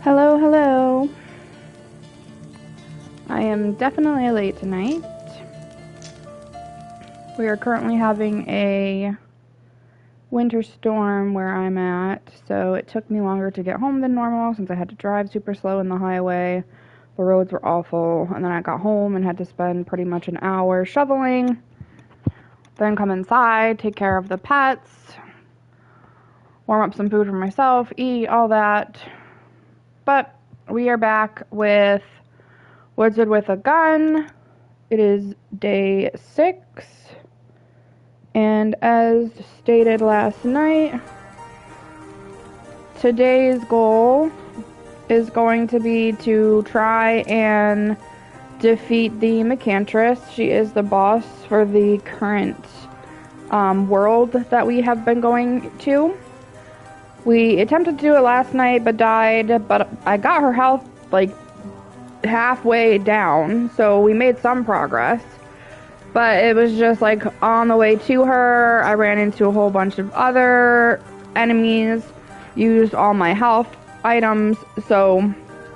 Hello, hello. I am definitely late tonight. We are currently having a winter storm where I'm at, so it took me longer to get home than normal since I had to drive super slow in the highway. The roads were awful, and then I got home and had to spend pretty much an hour shoveling, then come inside, take care of the pets, warm up some food for myself, eat, all that. But we are back with Wizard with a Gun. It is day 6, and as stated last night, today's goal is going to be to try and defeat the mechantress. She is the boss for the current world that we have been going to. We attempted to do it last night but died, but I got her health like halfway down, so we made some progress. But it was just like on the way to her, I ran into a whole bunch of other enemies, used all my health items. So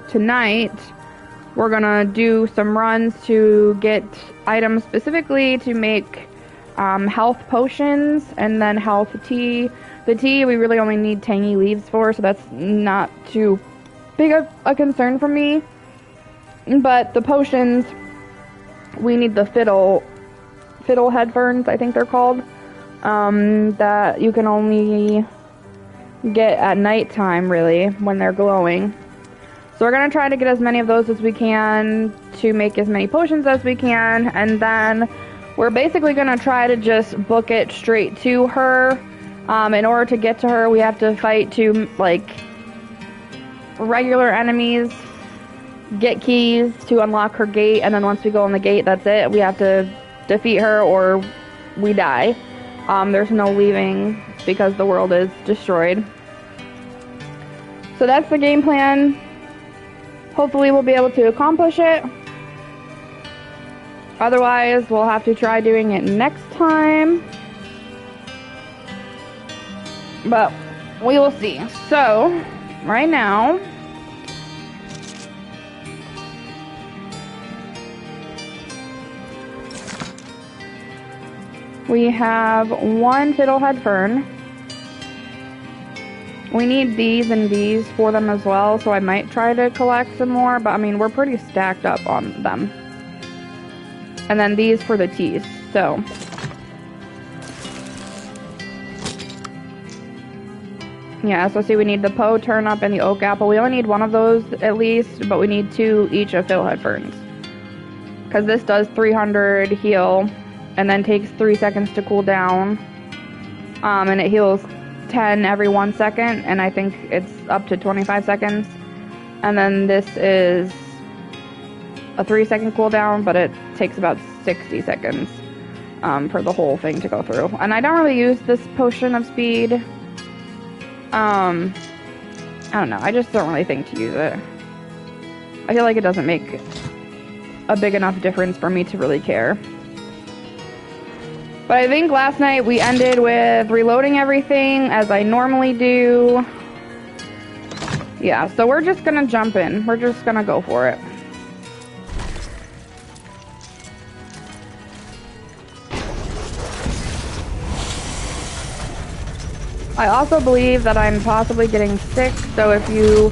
tonight we're gonna do some runs to get items specifically to make health potions and then health tea. The tea we really only need tangy leaves for, so that's not too big of a concern for me. But the potions, we need the fiddle head ferns, I think they're called, that you can only get at nighttime, really, when they're glowing. So we're going to try to get as many of those as we can to make as many potions as we can, and then we're basically going to try to just book it straight to her. In order to get to her, we have to fight to, like, regular enemies, get keys to unlock her gate, and then once we go in the gate, that's it. We have to defeat her or we die. There's no leaving because the world is destroyed. So that's the game plan. Hopefully we'll be able to accomplish it. Otherwise, we'll have to try doing it next time. But we will see. So, right now, we have one fiddlehead fern. We need these and these for them as well, so I might try to collect some more, but I mean, we're pretty stacked up on them. And then these for the teas, so. Yeah, so see, we need the Poe turnip and the oak apple. We only need one of those at least, but we need 2 each of fiddlehead ferns. Because this does 300 heal, and then takes 3 seconds to cool down. And it heals 10 every 1 second, and I think it's up to 25 seconds. And then this is a 3-second cooldown, but it takes about 60 seconds for the whole thing to go through. And I don't really use this potion of speed. I don't know, I just don't really think to use it. I feel like it doesn't make a big enough difference for me to really care. But I think last night we ended with reloading everything as I normally do. Yeah, so we're just gonna jump in. We're just gonna go for it. I also believe that I'm possibly getting sick, so if you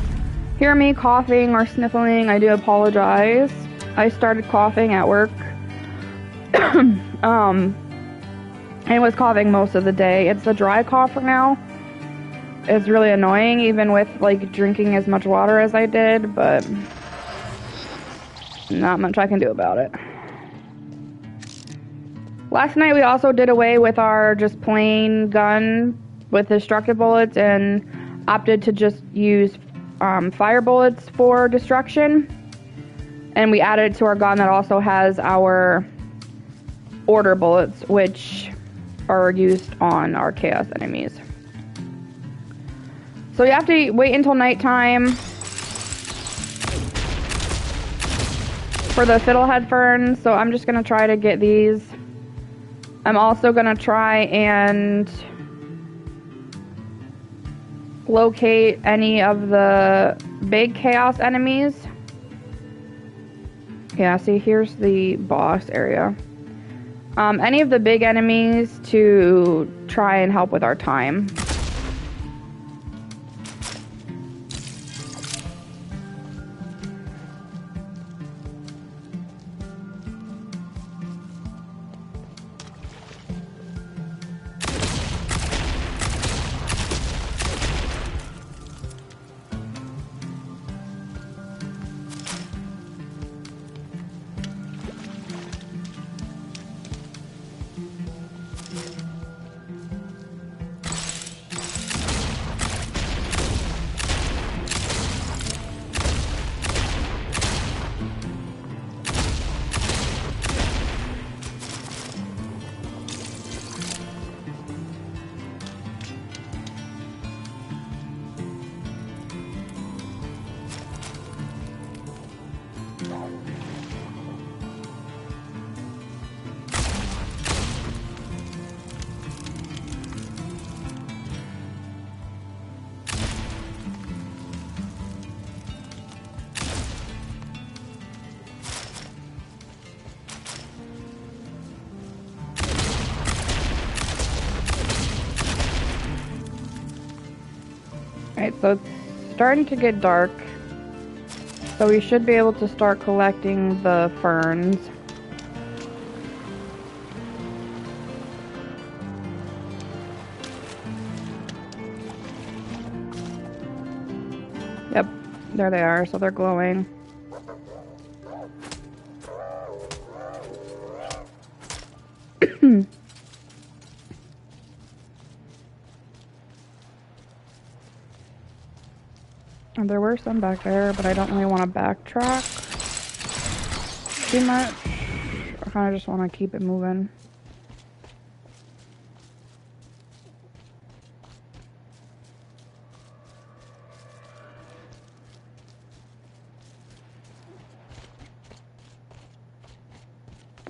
hear me coughing or sniffling, I do apologize. I started coughing at work. I was coughing most of the day. It's a dry cough for now. It's really annoying, even with like drinking as much water as I did, but not much I can do about it. Last night we also did away with our just plain gun with destructive bullets and opted to just use fire bullets for destruction. And we added it to our gun that also has our order bullets, which are used on our chaos enemies. So you have to wait until nighttime for the fiddlehead ferns, so I'm just gonna try to get these. I'm also gonna try and locate any of the big chaos enemies. Yeah, see, here's the boss area. Any of the big enemies to try and help with our time. Alright, so it's starting to get dark. So we should be able to start collecting the ferns. Yep, there they are, so they're glowing. And there were some back there, but I don't really want to backtrack too much. I kind of just want to keep it moving.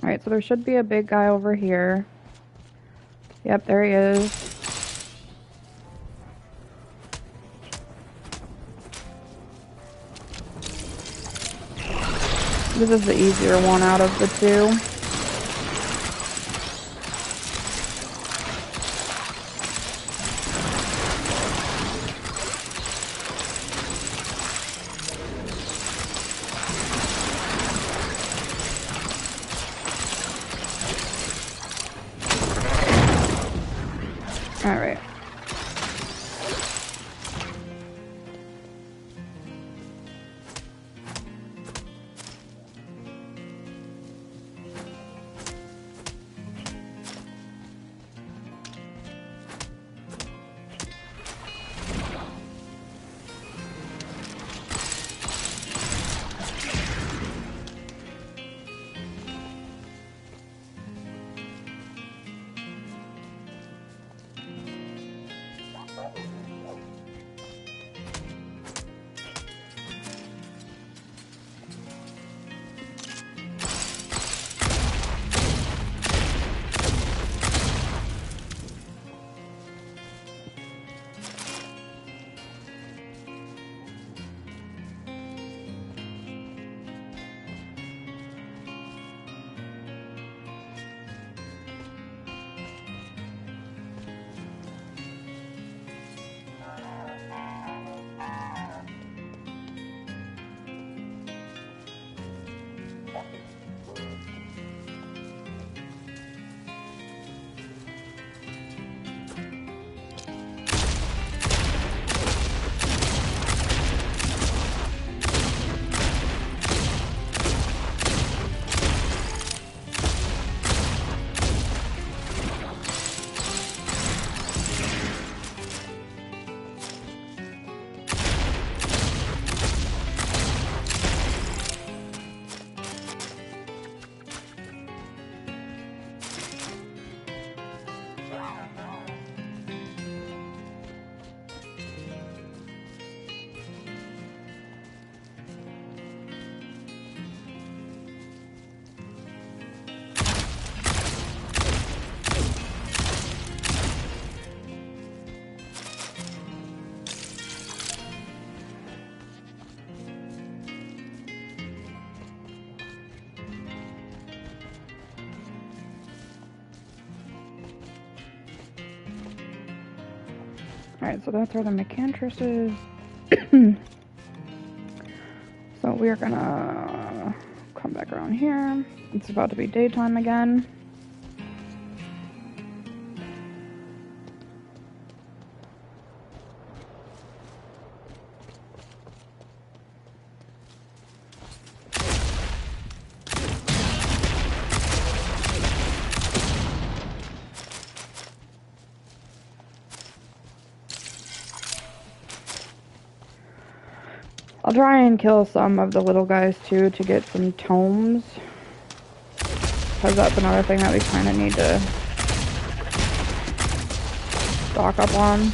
Alright, so there should be a big guy over here. Yep, there he is. This is the easier one out of the two. All right. Alright, so that's where the mechantress is. So we're gonna come back around here. It's about to be daytime again. I'll try and kill some of the little guys too to get some tomes. Because that's another thing that we kind of need to stock up on.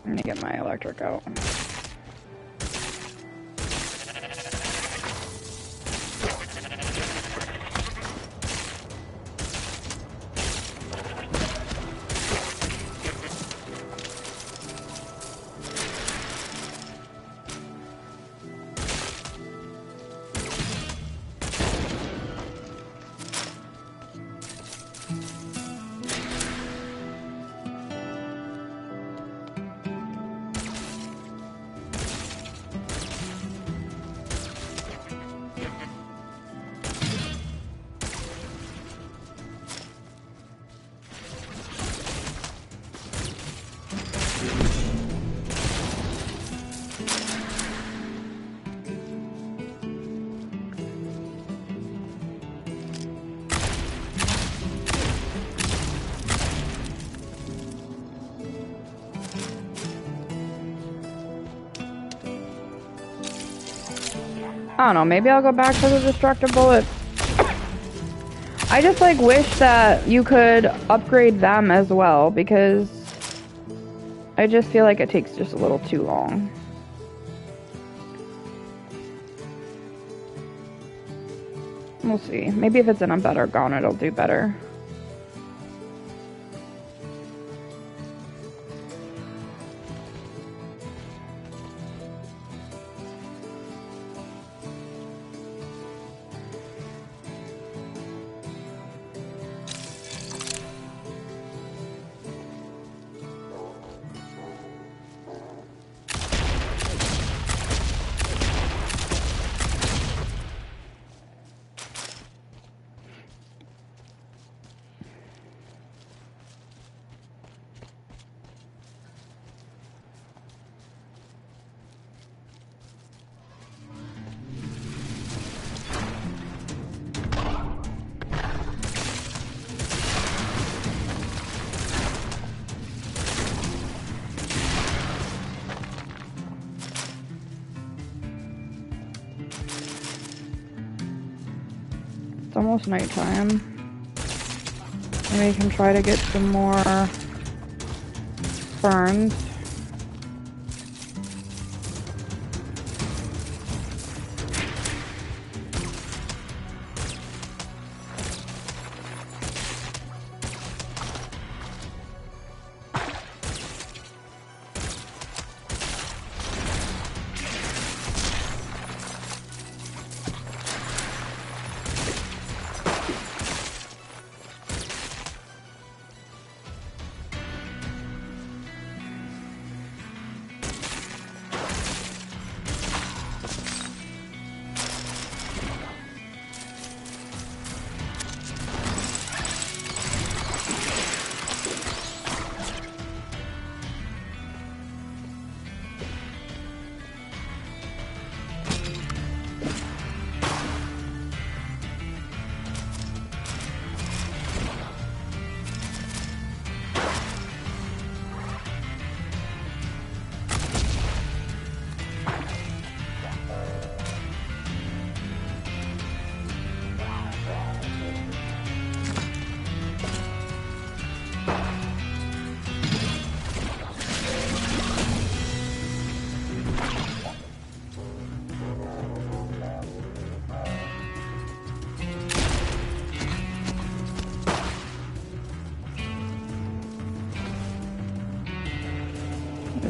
I'm gonna get my electric out. I don't know, maybe I'll go back to the destructive bullet. I just like wish that you could upgrade them as well, because I just feel like it takes just a little too long. We'll see. Maybe if it's in a better gun, it'll do better. It's almost nighttime. Maybe we can try to get some more ferns.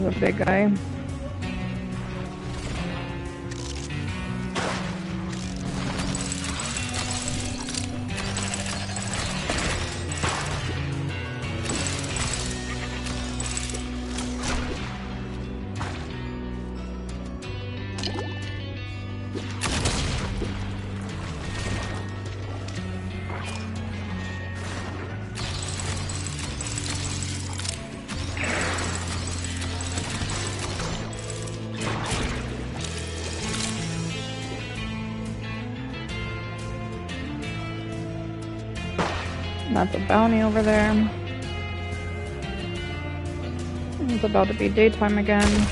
a big guy. That's a bounty over there. It's about to be daytime again.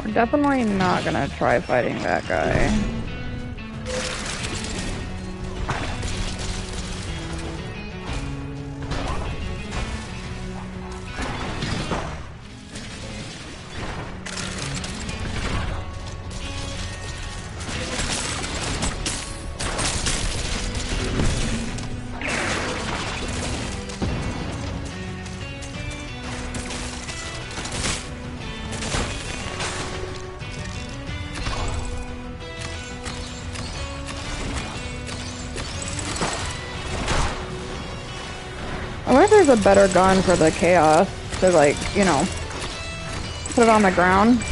We're definitely not gonna try fighting that guy. I wonder if there's a better gun for the chaos to, like, you know, put it on the ground.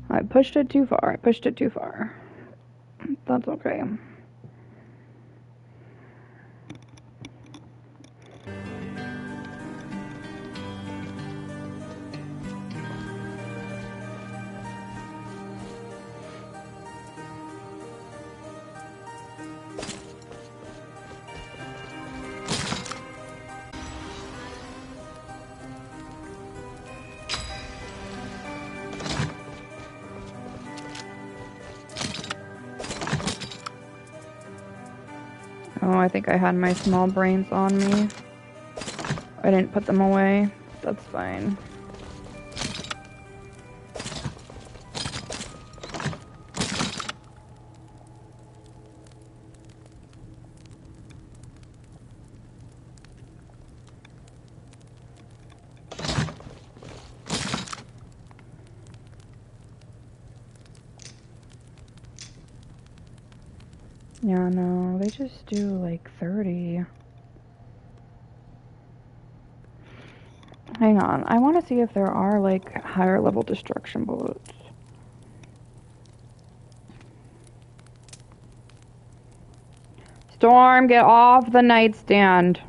I pushed it too far. I pushed it too far. That's okay. Oh, I think I had my small brains on me. I didn't put them away. That's fine. Yeah, no, they just do like 30. Hang on, I want to see if there are like higher level destruction bullets. Storm, get off the nightstand.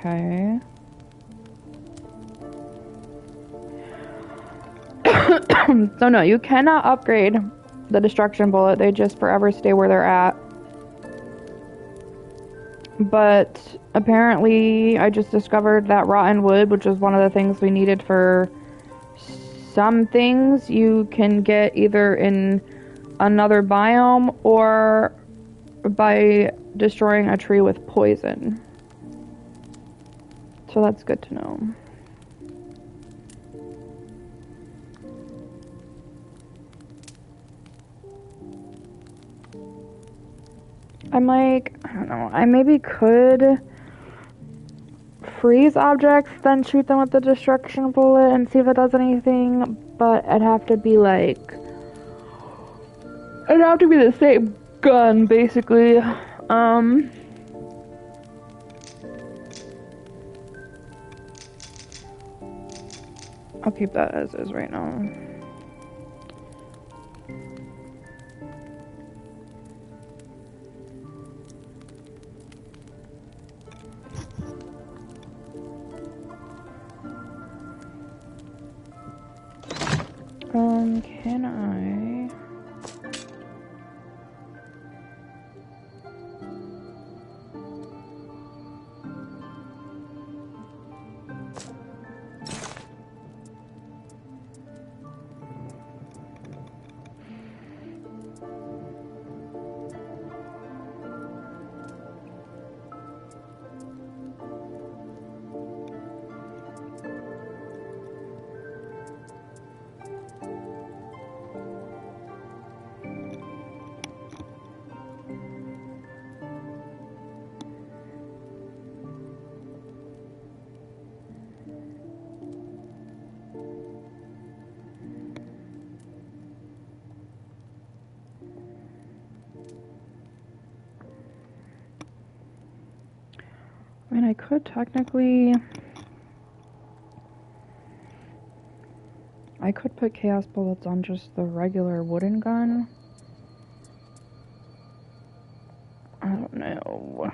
Okay. So no, you cannot upgrade the destruction bullet. They just forever stay where they're at. But apparently I just discovered that rotten wood, which is one of the things we needed for some things, you can get either in another biome or by destroying a tree with poison. So that's good to know. I'm like, I don't know, I maybe could freeze objects, then shoot them with the destruction bullet and see if it does anything, but it'd have to be like, it'd have to be the same gun, basically. I'll keep that as is right now. Can I? I mean, I could technically... I could put chaos bullets on just the regular wooden gun. I don't know.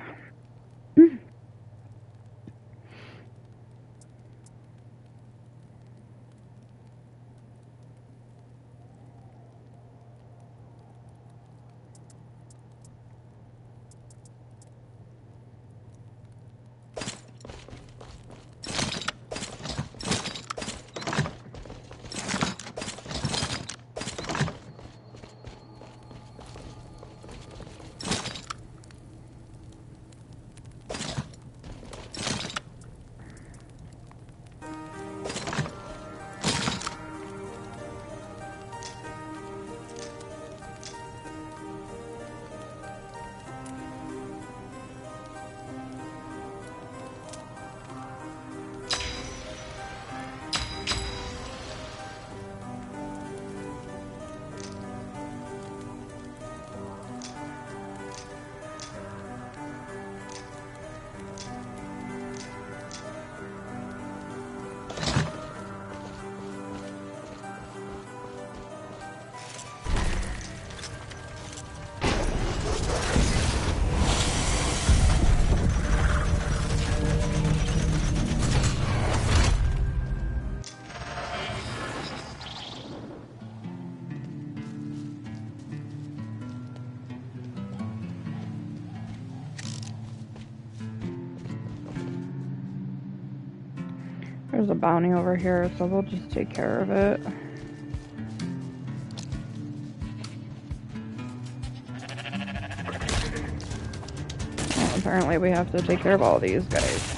There's a bounty over here, so we'll just take care of it. Well, apparently we have to take care of all these guys.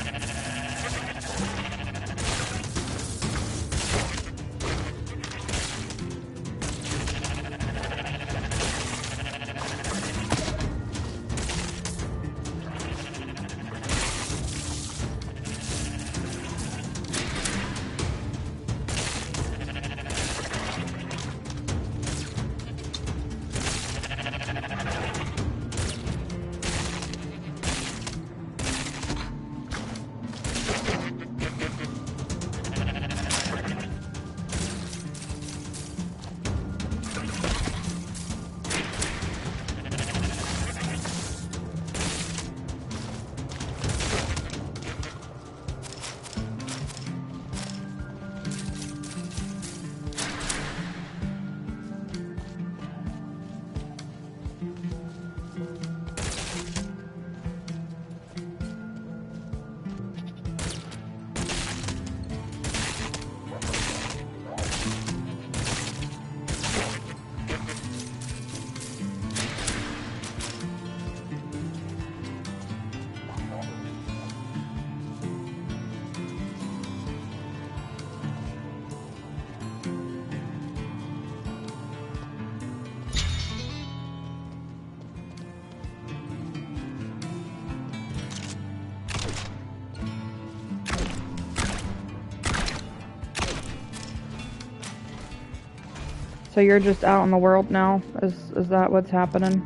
So you're just out in the world now? Is that what's happening?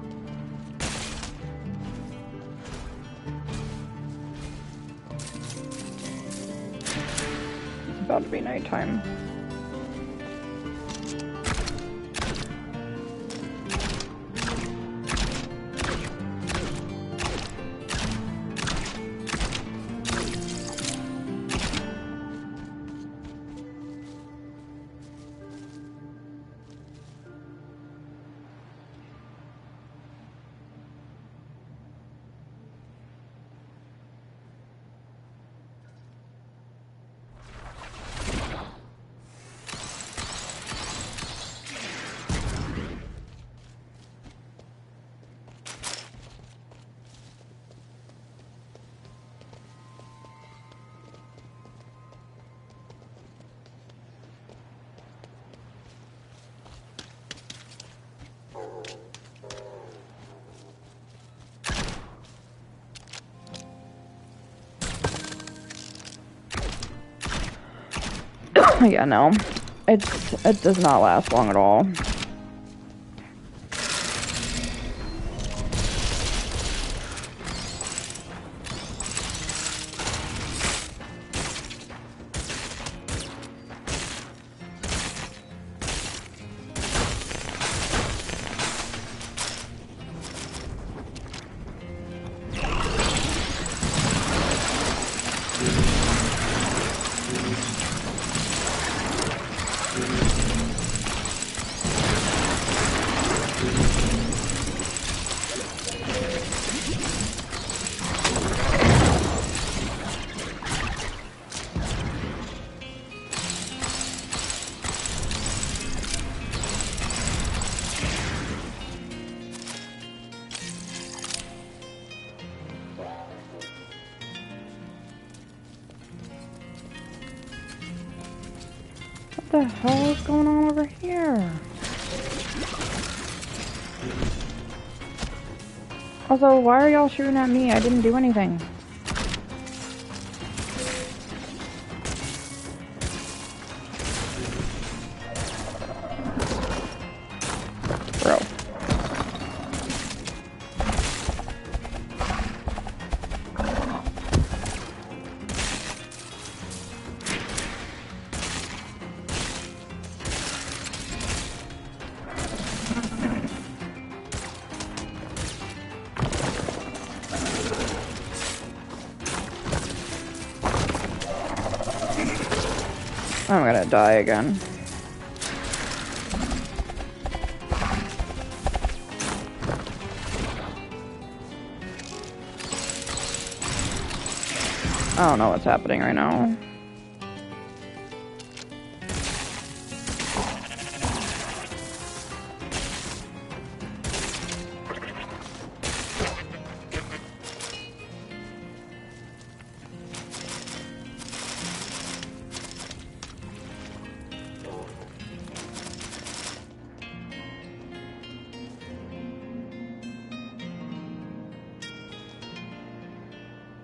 It's about to be nighttime. Yeah, no. It does not last long at all. What the hell is going on over here? Also, why are y'all shooting at me? I didn't do anything. Bro. I'm gonna die again. I don't know what's happening right now.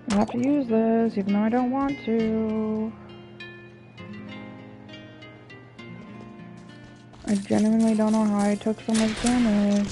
I have to use this, even though I don't want to. I genuinely don't know how I took so much damage.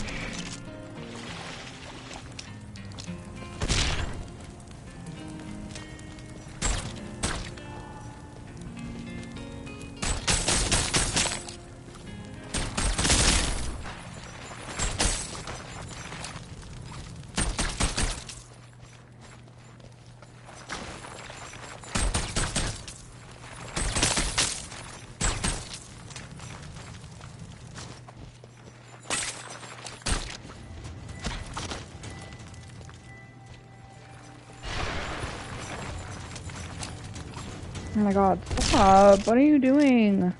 Oh my god, stop! What are you doing?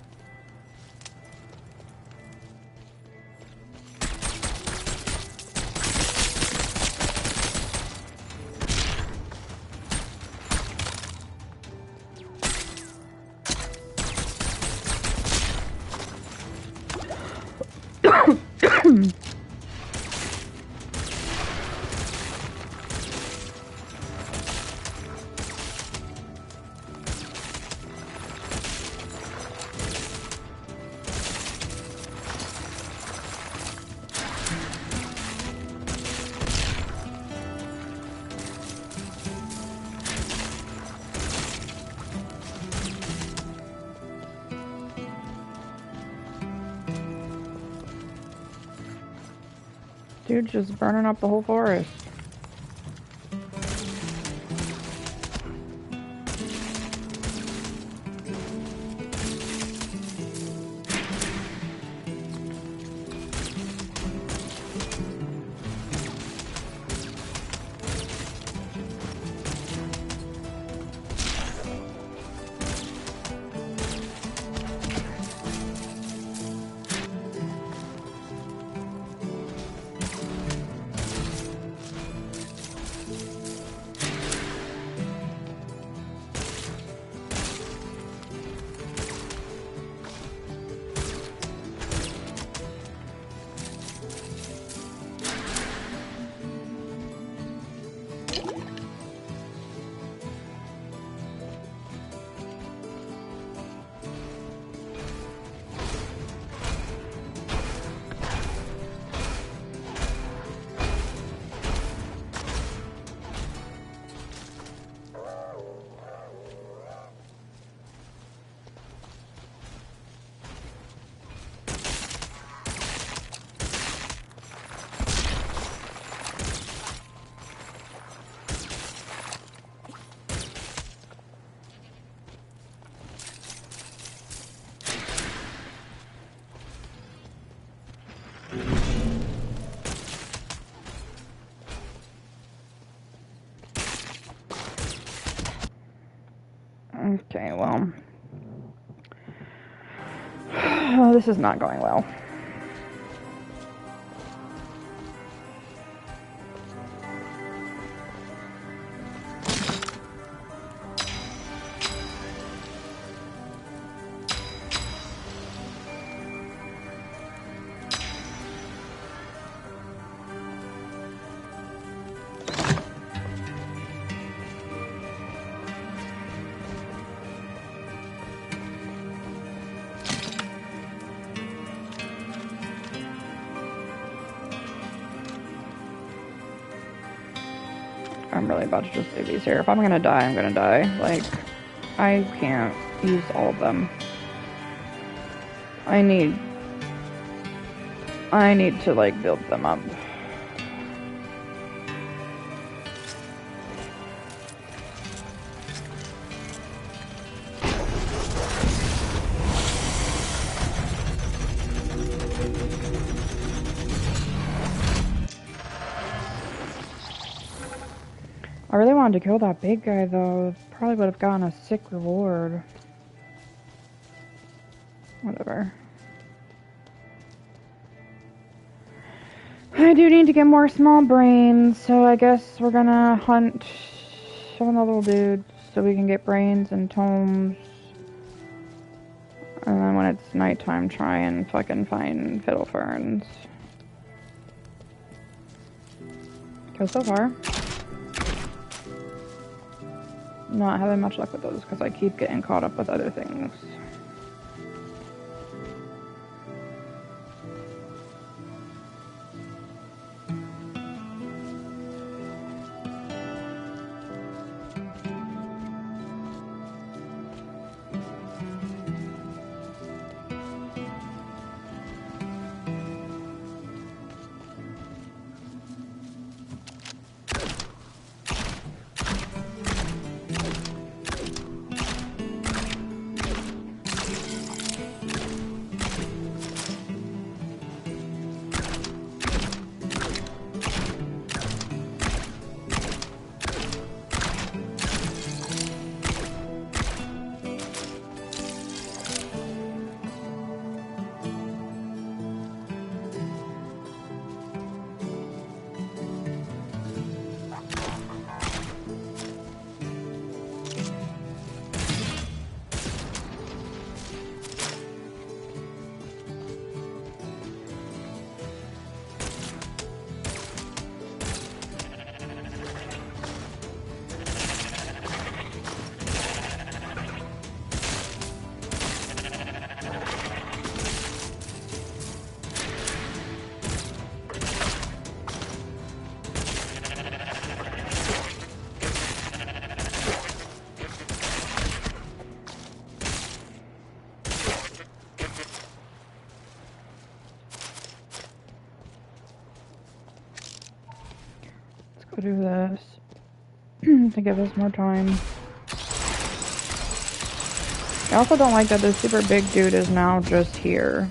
Dude's just burning up the whole forest. Okay, well. This is not going well. I'm really about to just leave these here. If I'm gonna die, I'm gonna die. Like, I can't use all of them. I need to, like, build them up. I really wanted to kill that big guy, though. Probably would have gotten a sick reward. Whatever. I do need to get more small brains, so I guess we're gonna hunt some of the little dudes so we can get brains and tomes. And then when it's nighttime, try and fucking find fiddle ferns. Because so far, not having much luck with those because I keep getting caught up with other things. also do this to give us more time. I also don't like that this super big dude is now just here.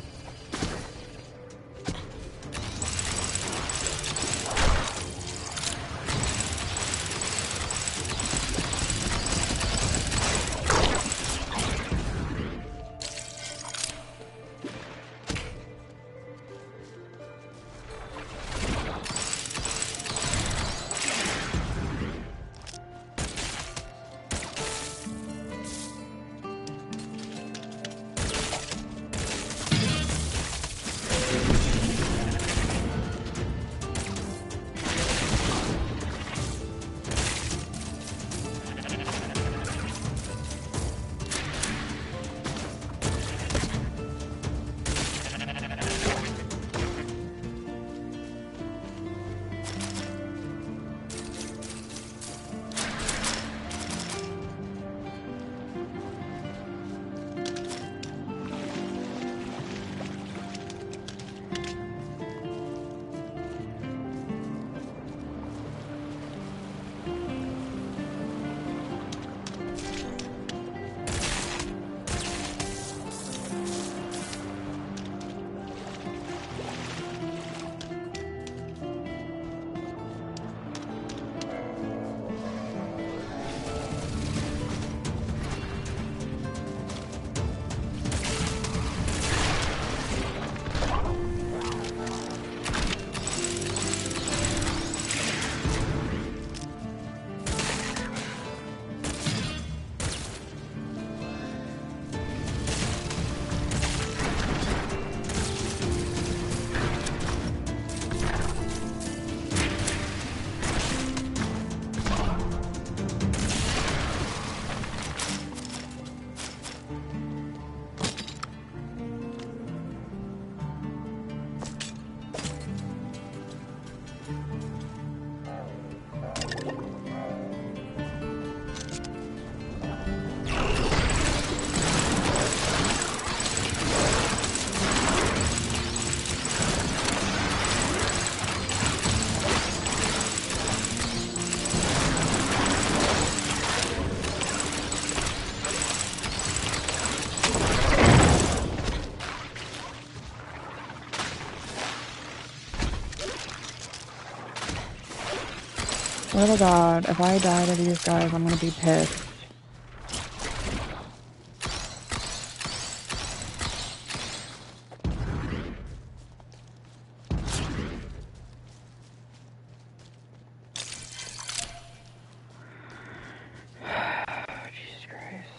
Oh god, if I die to these guys, I'm gonna be pissed. Jesus Christ.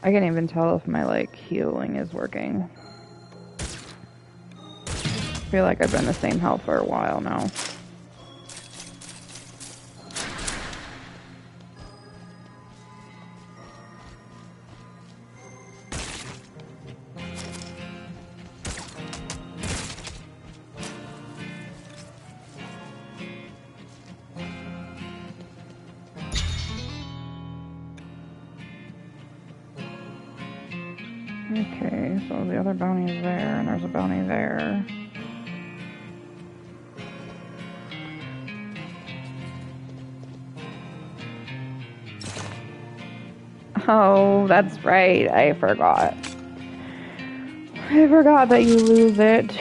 I can't even tell if my, like, healing is working. I feel like I've been the same health for a while now. Okay, so the other bounty is there, and there's a bounty there. Oh, that's right, I forgot. I forgot that you lose it.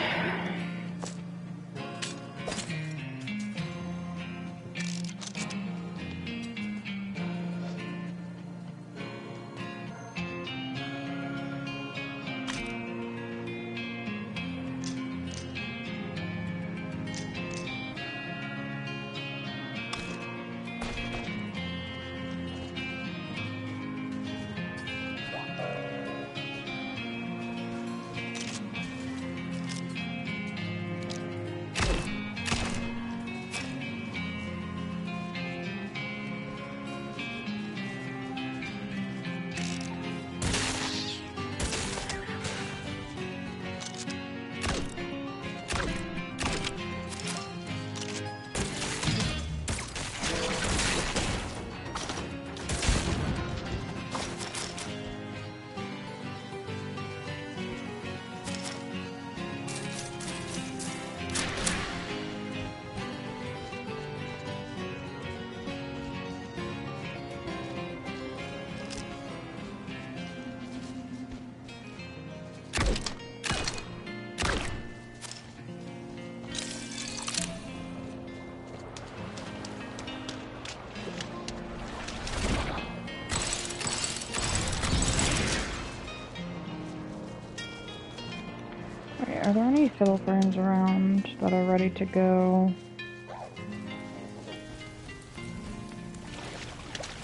Are there any fiddle ferns around that are ready to go?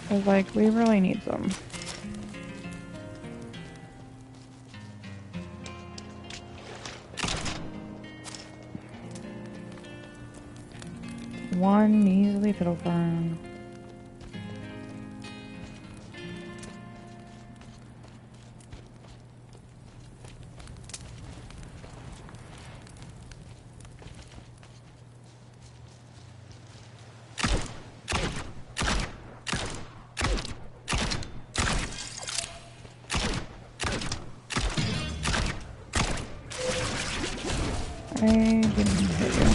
Cause like, we really need some. One measly fiddle fern. I didn't hit you.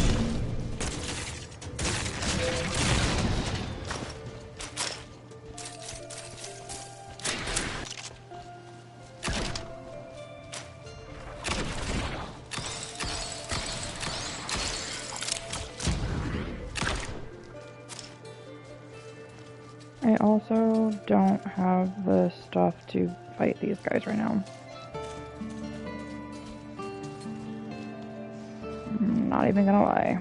I also don't have the stuff to fight these guys right now. I'm not even gonna lie.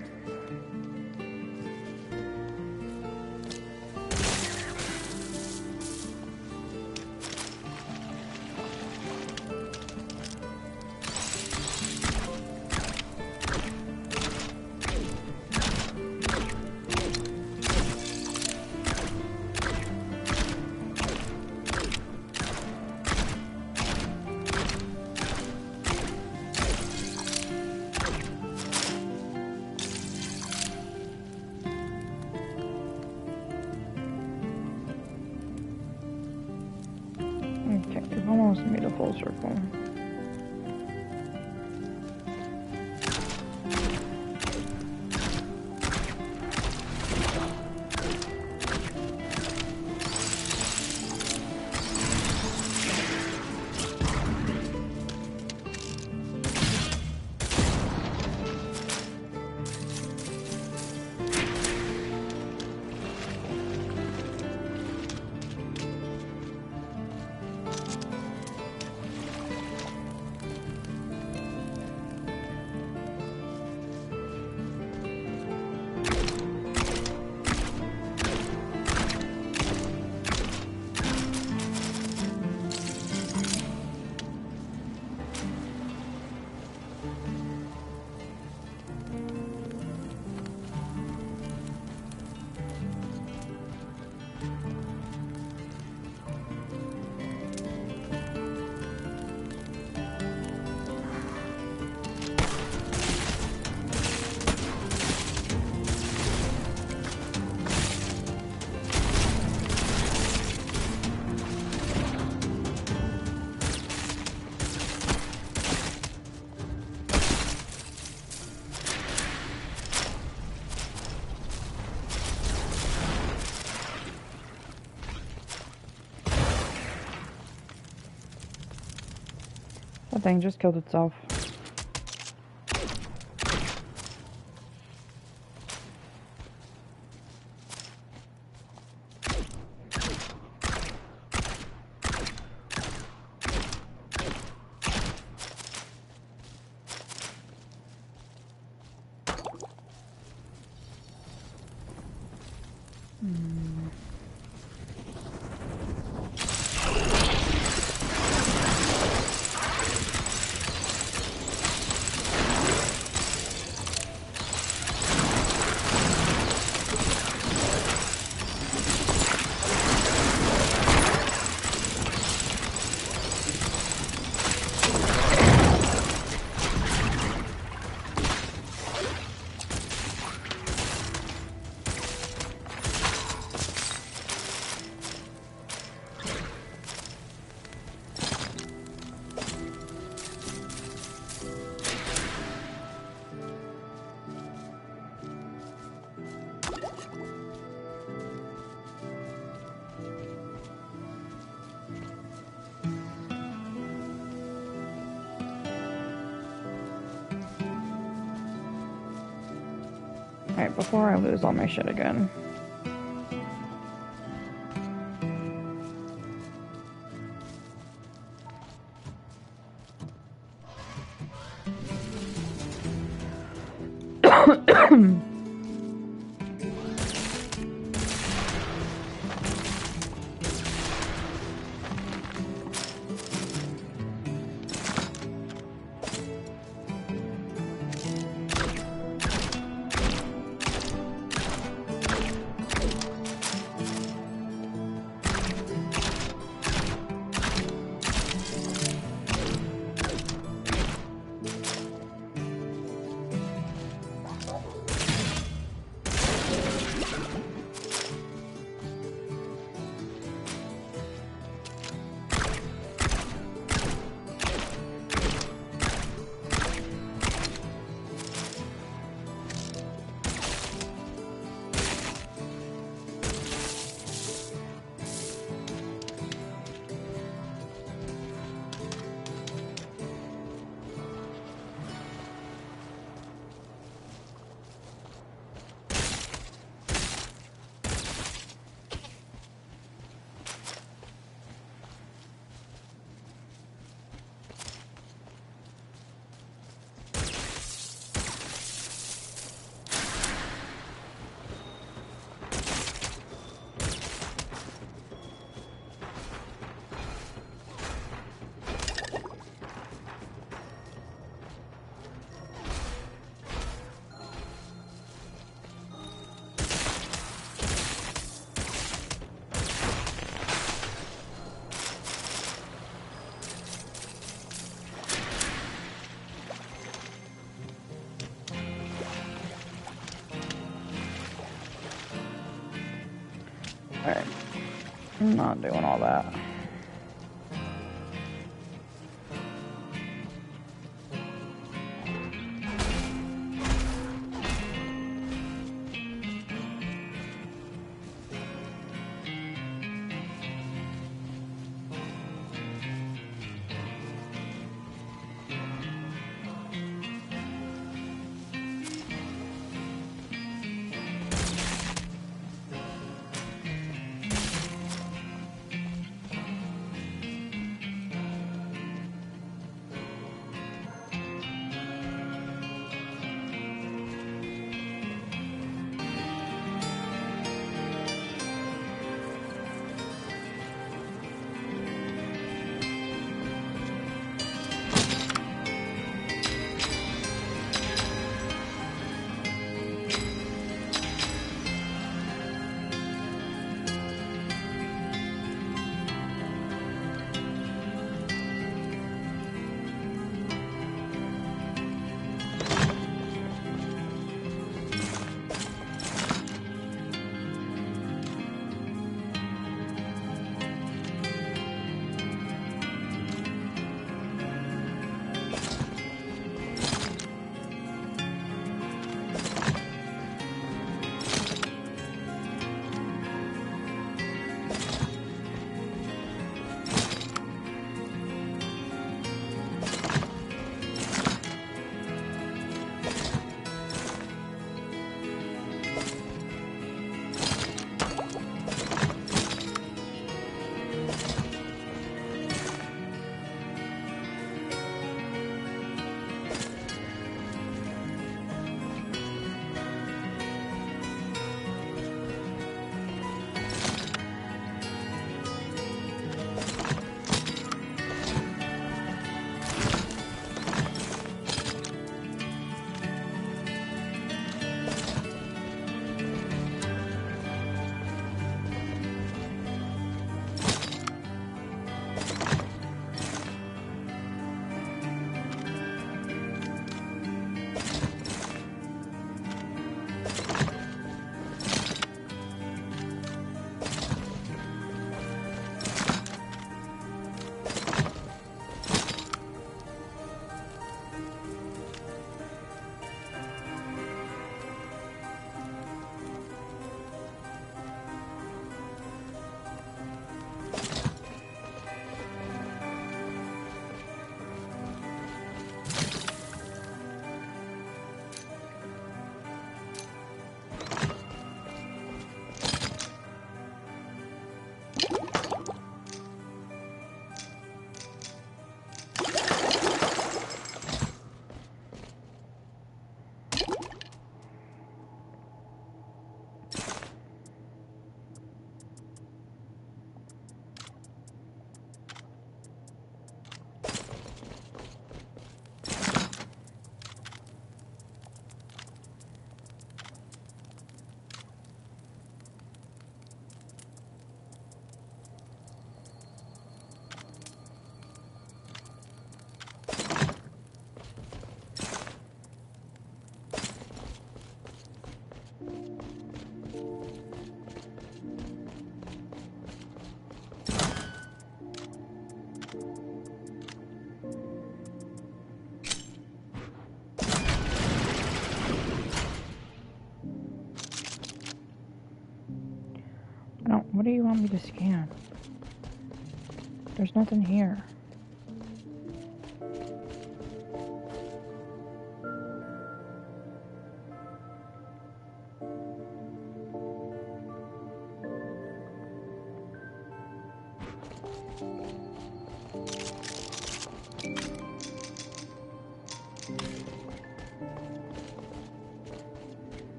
Okay, we've almost made a full circle. That thing just killed itself. Alright, before I lose all my shit again. Alright. I'm not doing all that. I don't... What do you want me to scan? There's nothing here.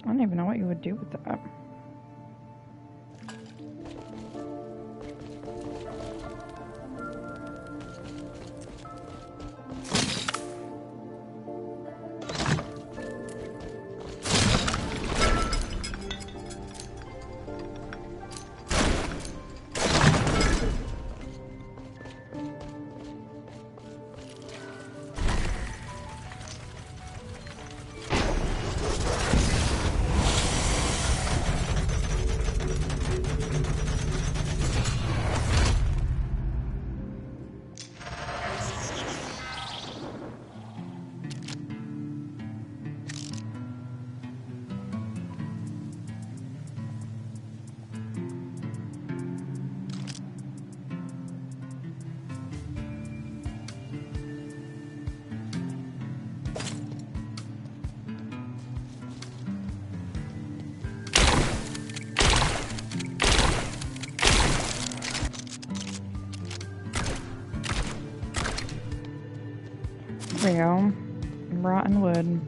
I don't even know what you would do with that. There we go. Rotten wood.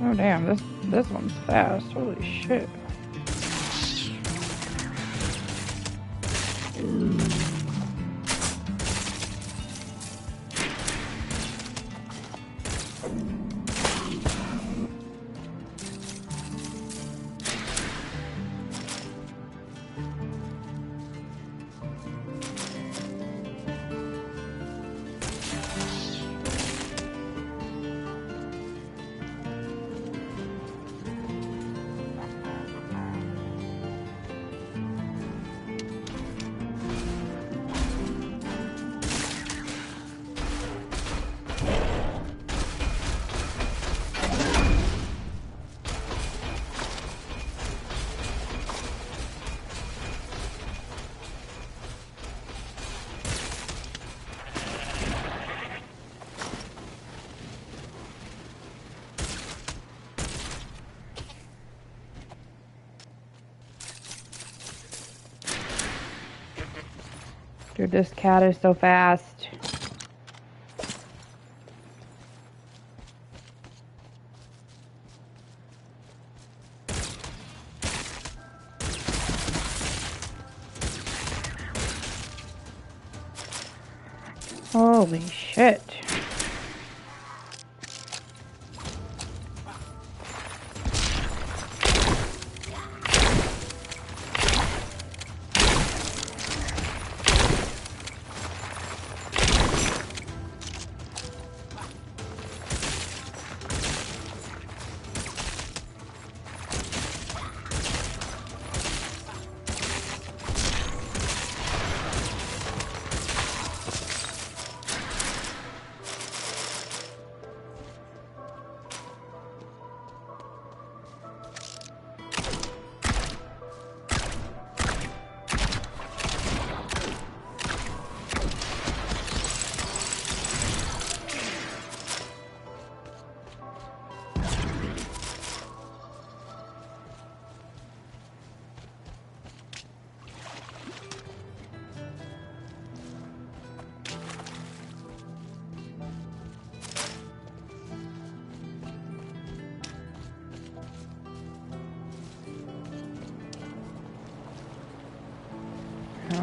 Oh damn, this one's fast. Holy shit. Dude, this cat is so fast. Holy shit.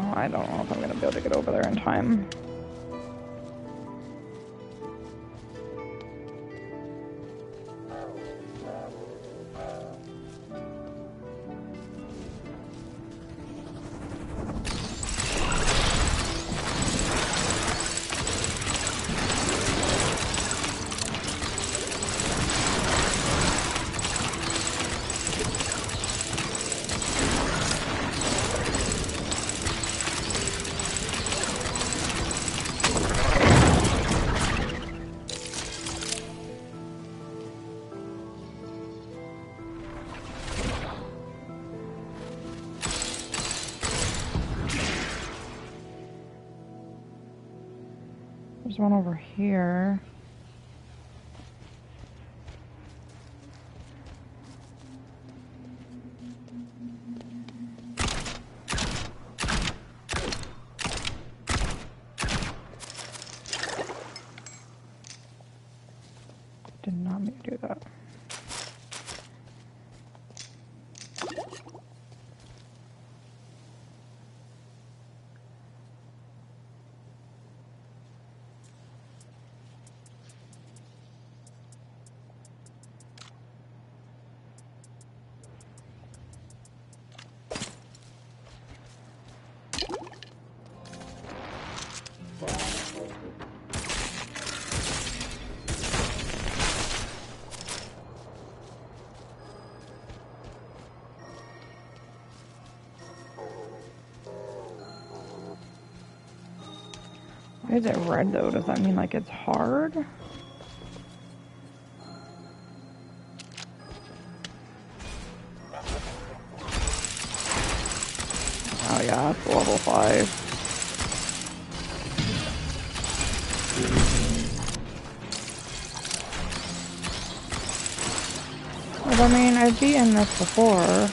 know. I don't know if I'm gonna be able to get over there in time. There's one over here. Did not mean to do that. Why is it red though? Does that mean like it's hard? Oh yeah, it's level 5. But I mean, I've beaten this before.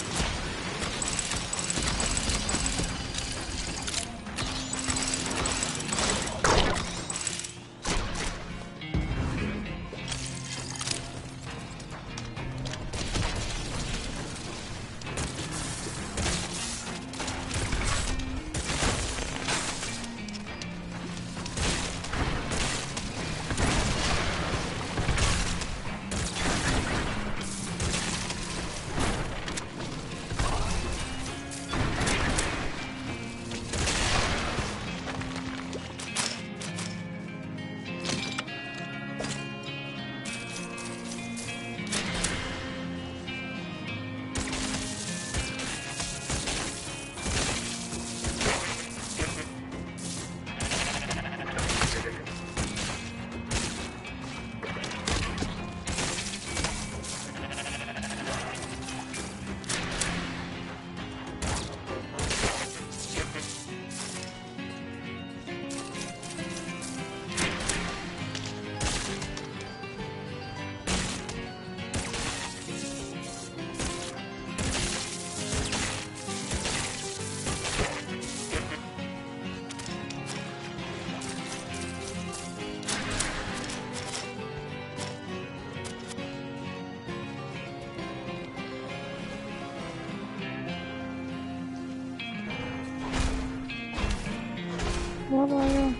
What are you?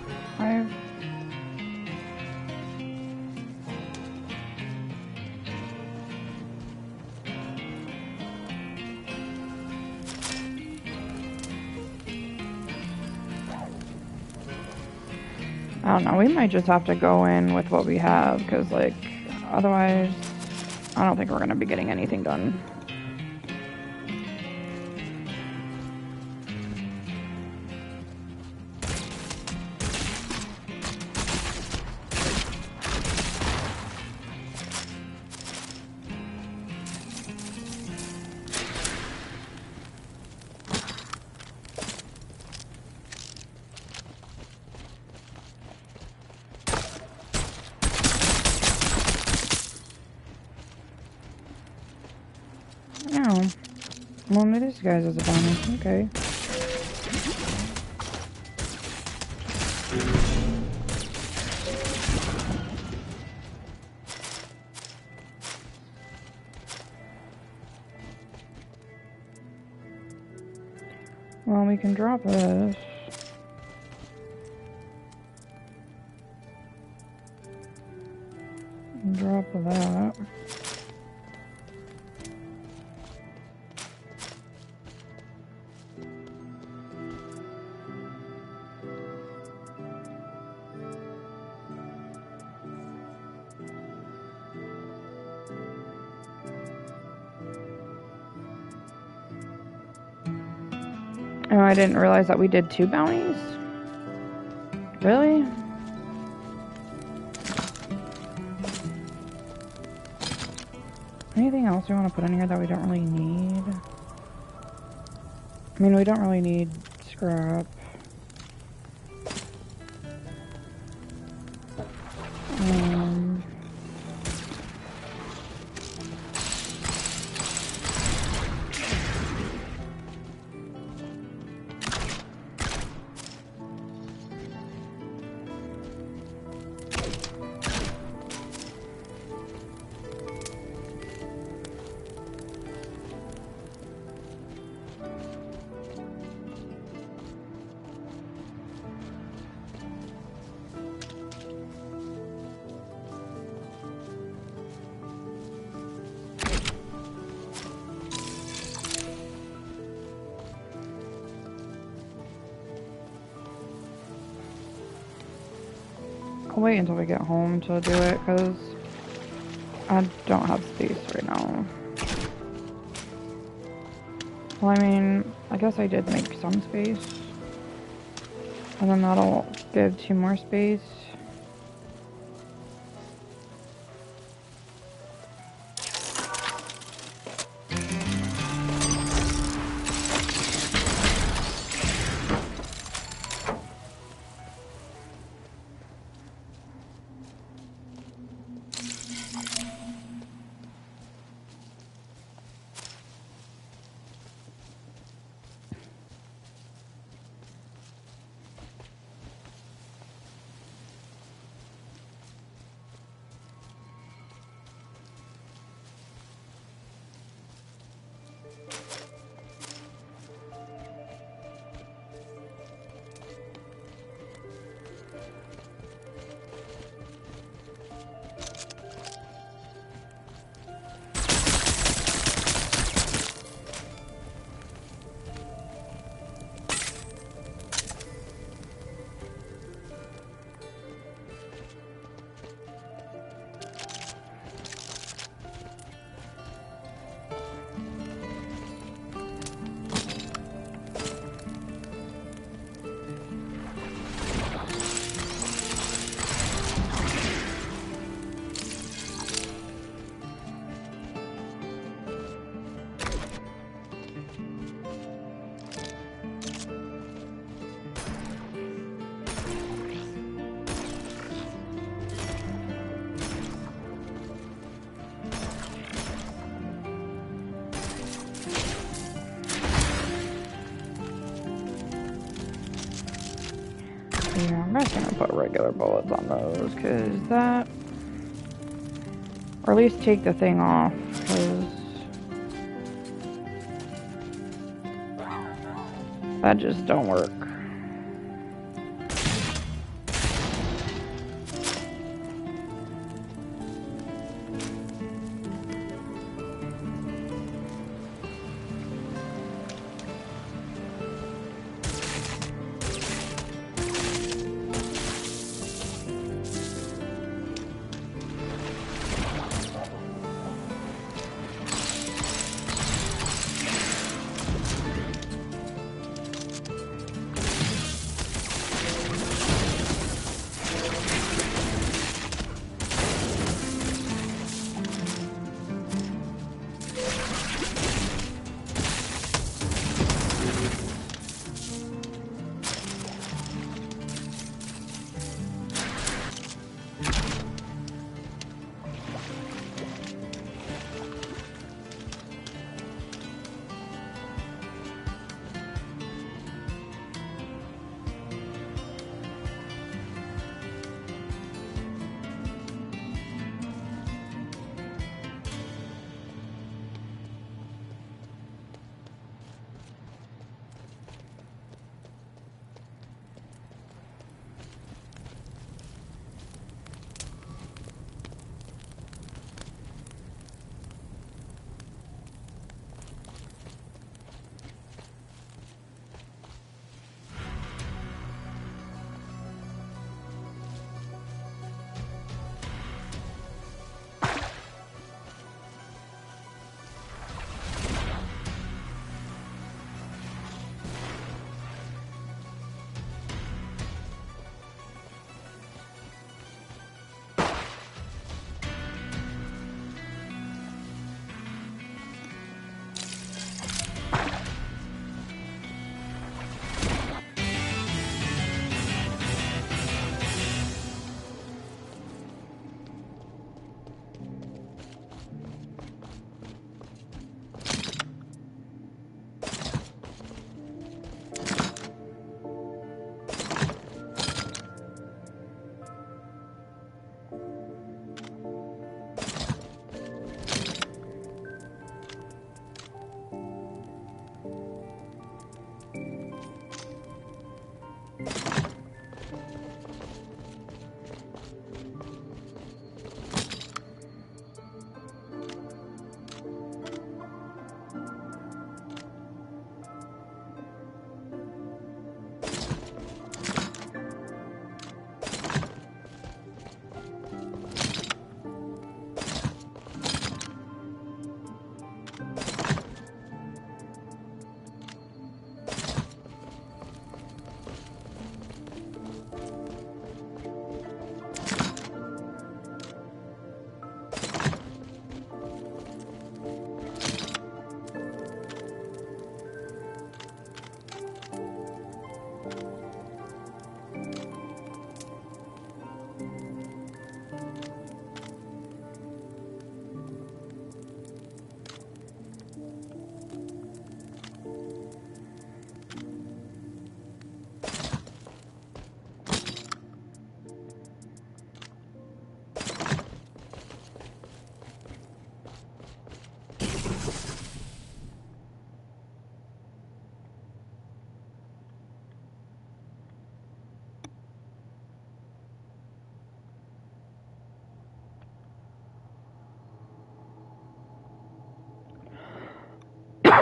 I don't know, we might just have to go in with what we have, because, like, otherwise, I don't think we're going to be getting anything done. Oh. One of these guys is a bounty. Okay. Well, we can drop this. Drop that. Oh, I didn't realize that we did 2 bounties. Really? Anything else we want to put in here that we don't really need? I mean, we don't really need scrap. I'll wait until we get home to do it, because I don't have space right now. Well, I mean, I guess I did make some space. And then that'll give 2 more space. Yeah, I'm just gonna put regular bullets on those, cause that, or at least take the thing off, cause that just don't work.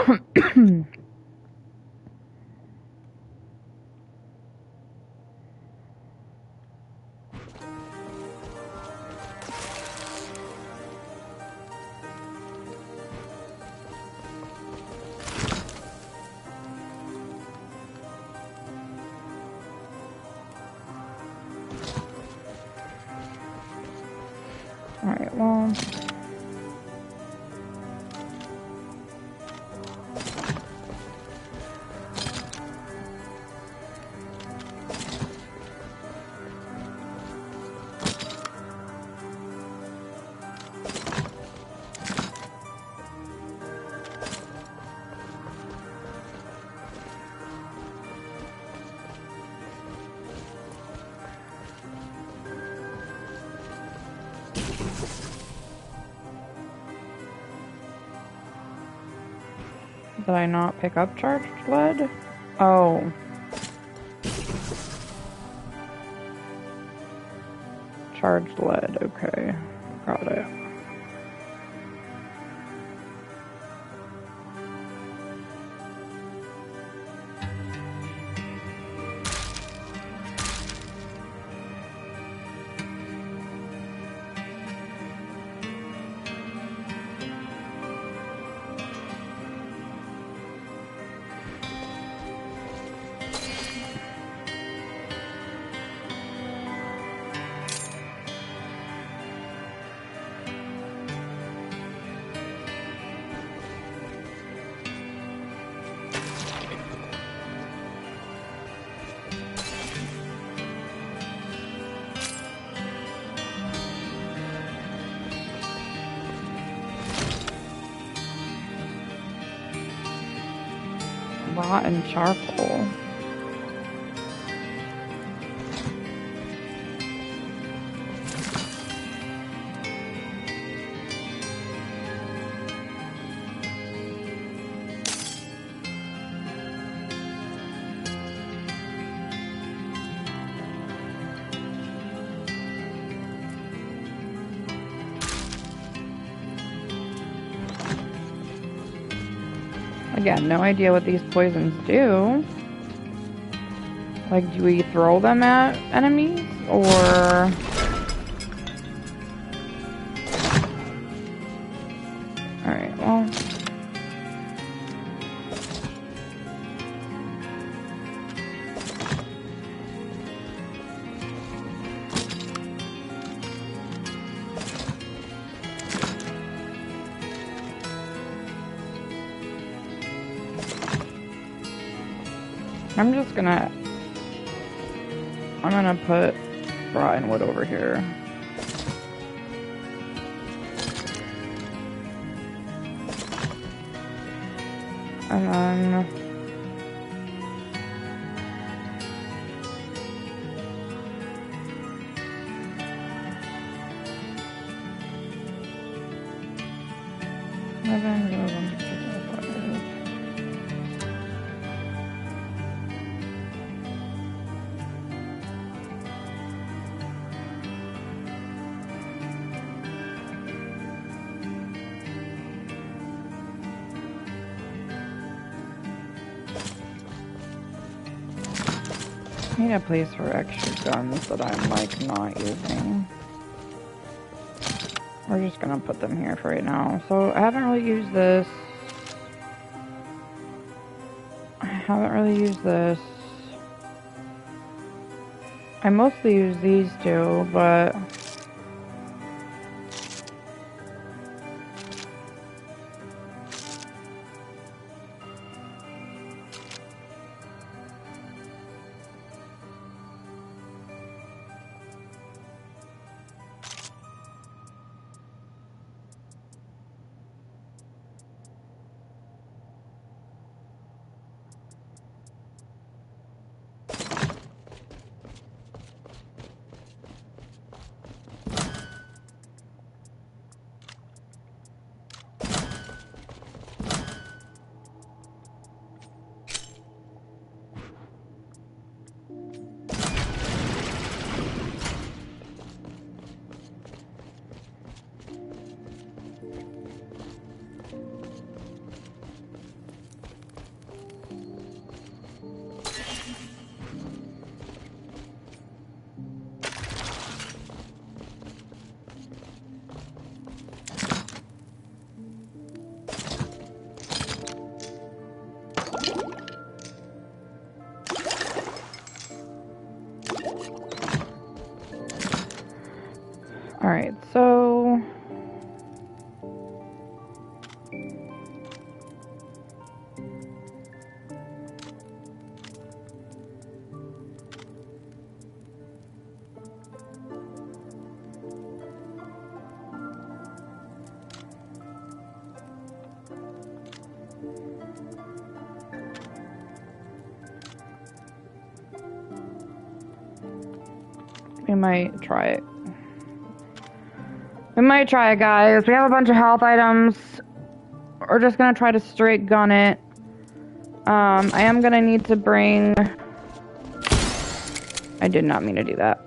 Alright, well. Did I not pick up charged lead? Oh. Charged lead, okay. Got it. Rotten charcoal. Again, no idea what these poisons do. Like, do we throw them at enemies, or... Alright, well... I'm gonna put rotten wood over here. And then... I need a place for extra guns that I'm, like, not using. We're just gonna put them here for right now. So, I haven't really used this. I mostly use these two, but... Alright, so we might try it. We might try it, guys. We have a bunch of health items. We're just gonna try to straight gun it. I am gonna need to bring... I did not mean to do that.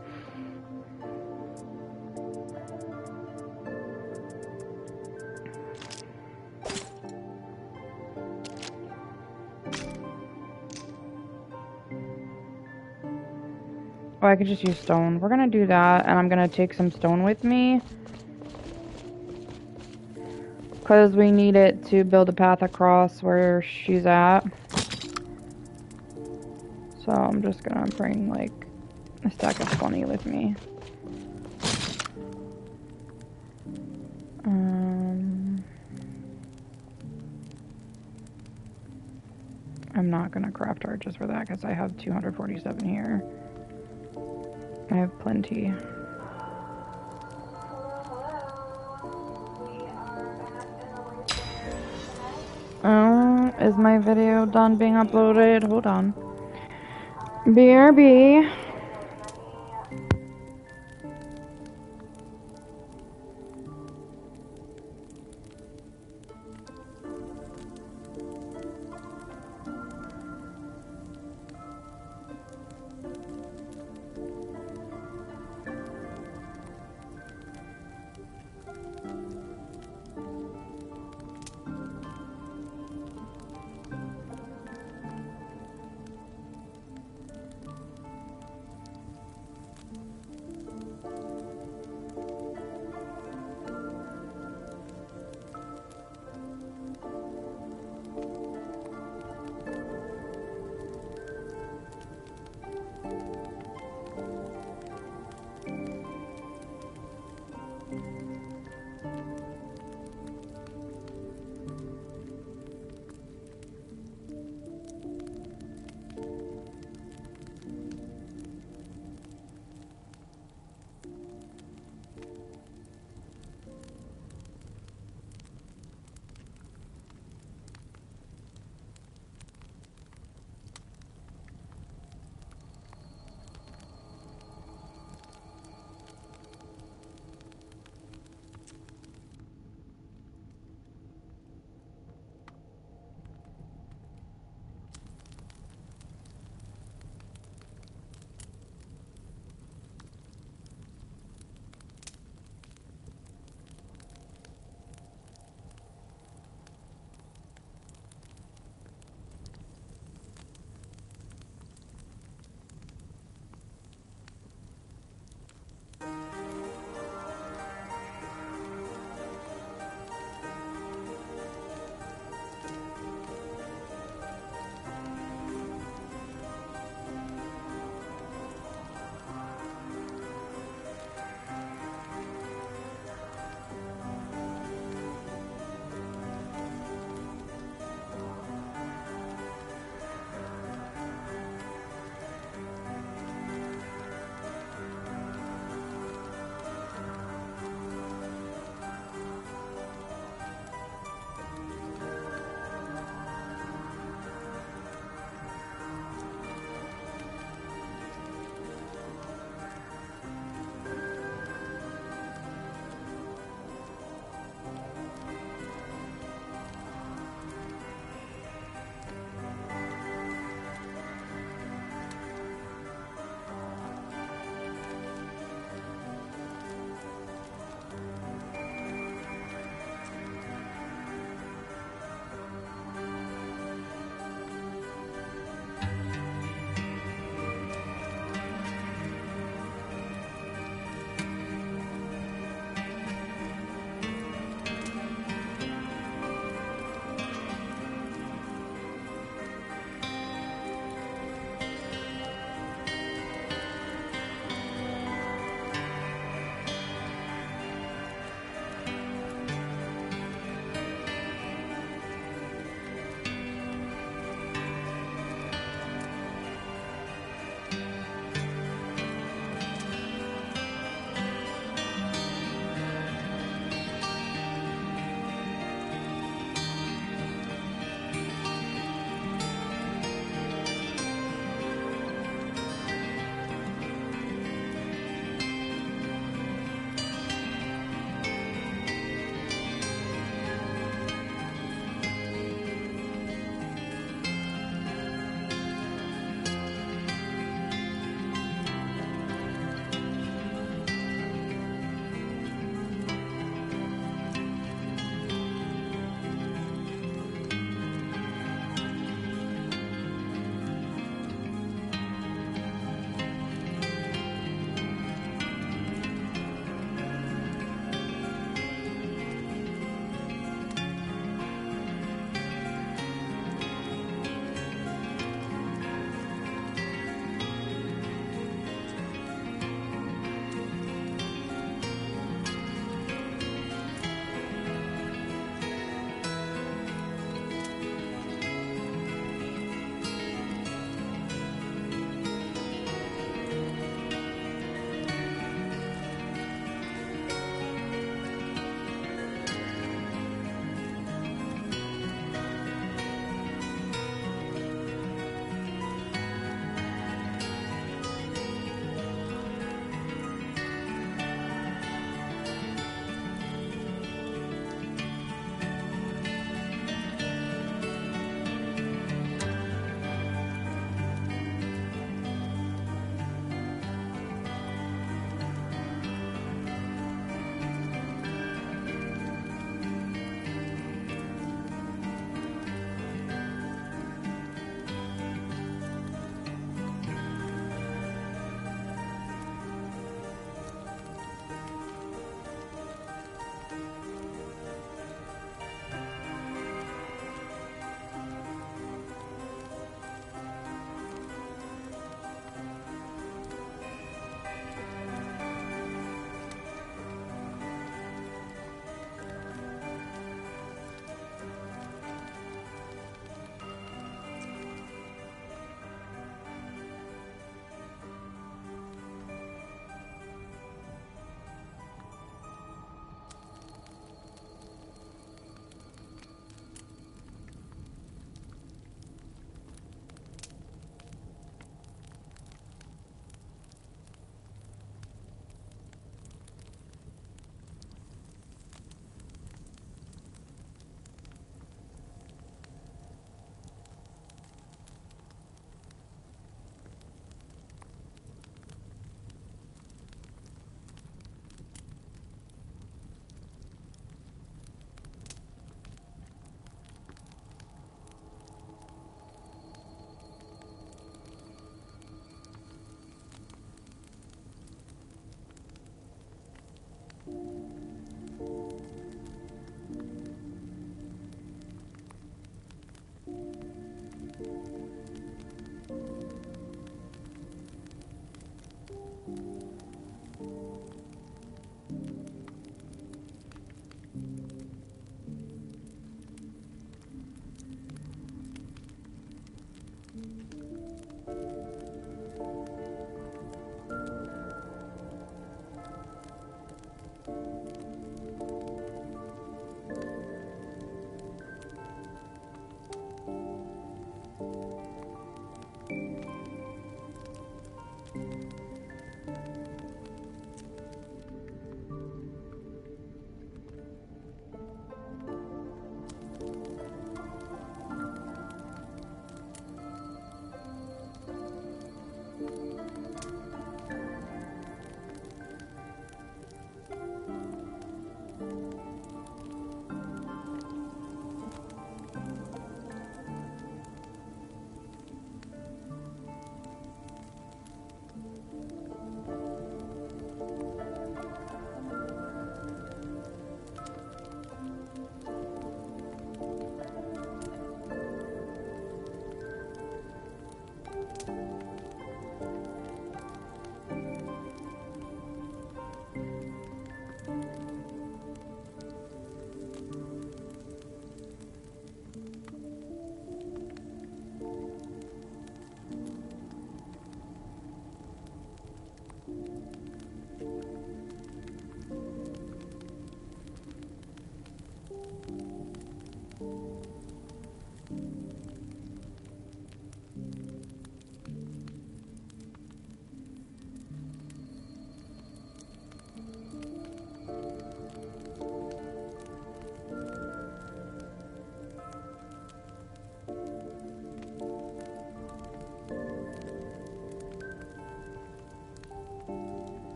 Oh, I could just use stone. We're gonna do that, and I'm gonna take some stone with me. Because we need it to build a path across where she's at. So I'm just gonna bring, like, a stack of 20 with me. I'm not gonna craft arches for that because I have 247 here. I have plenty. Oh, is my video done being uploaded? Hold on. BRB.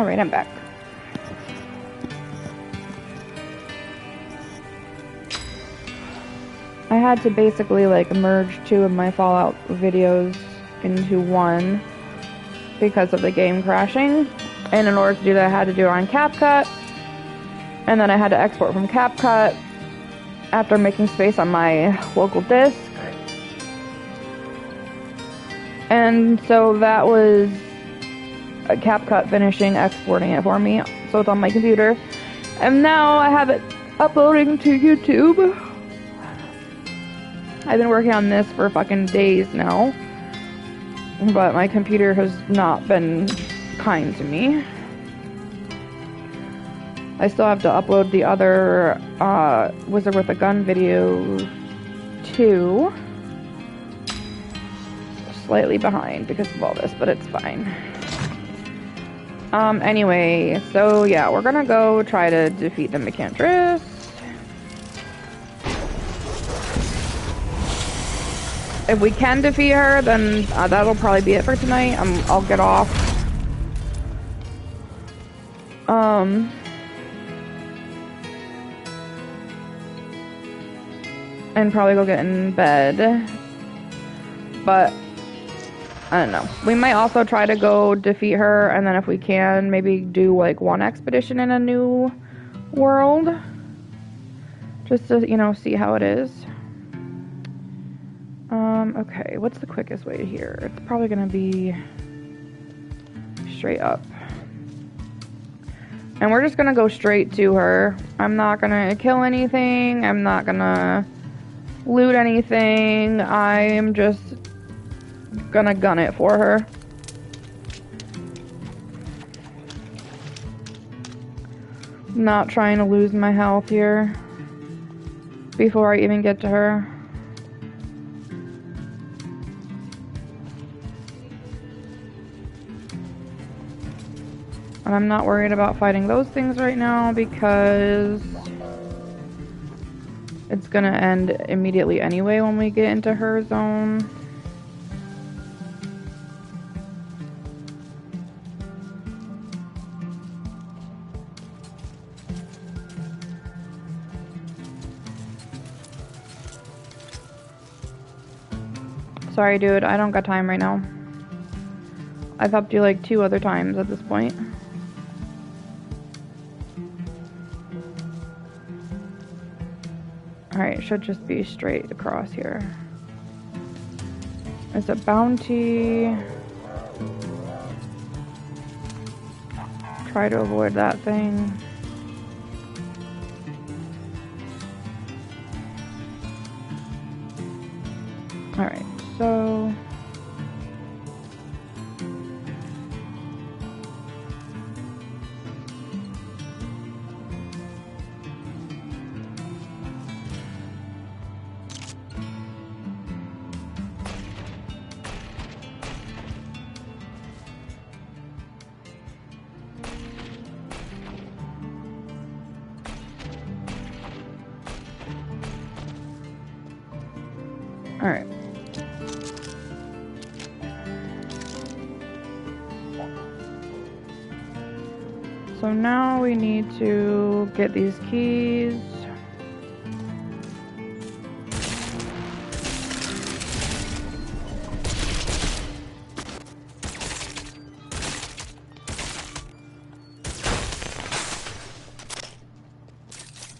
Alright, I'm back. I had to basically like merge 2 of my Fallout videos into one because of the game crashing. And in order to do that, I had to do it on CapCut. And then I had to export from CapCut after making space on my local disk. And so that was a CapCut finishing exporting it for me. So it's on my computer. And now I have it uploading to YouTube. I've been working on this for fucking days now. But my computer has not been kind to me. I still have to upload the other Wizard with a Gun video too. Slightly behind because of all this, but it's fine. Anyway, so yeah, we're gonna go try to defeat the mechantress. If we can defeat her, then that'll probably be it for tonight. I'll get off. And probably go get in bed. But I don't know. We might also try to go defeat her, and then if we can, maybe do like one expedition in a new world. Just to, you know, see how it is. Okay, what's the quickest way to here? It's probably gonna be straight up. And we're just gonna go straight to her. I'm not gonna kill anything. I'm not gonna loot anything. I'm just gonna gun it for her. Not trying to lose my health here before I even get to her. And I'm not worried about fighting those things right now because it's gonna end immediately anyway when we get into her zone. Sorry, dude, I don't got time right now. I've helped you like 2 other times at this point. Alright, should just be straight across here. There's a bounty. Try to avoid that thing. Alright, so... Alright. So now we need to get these keys.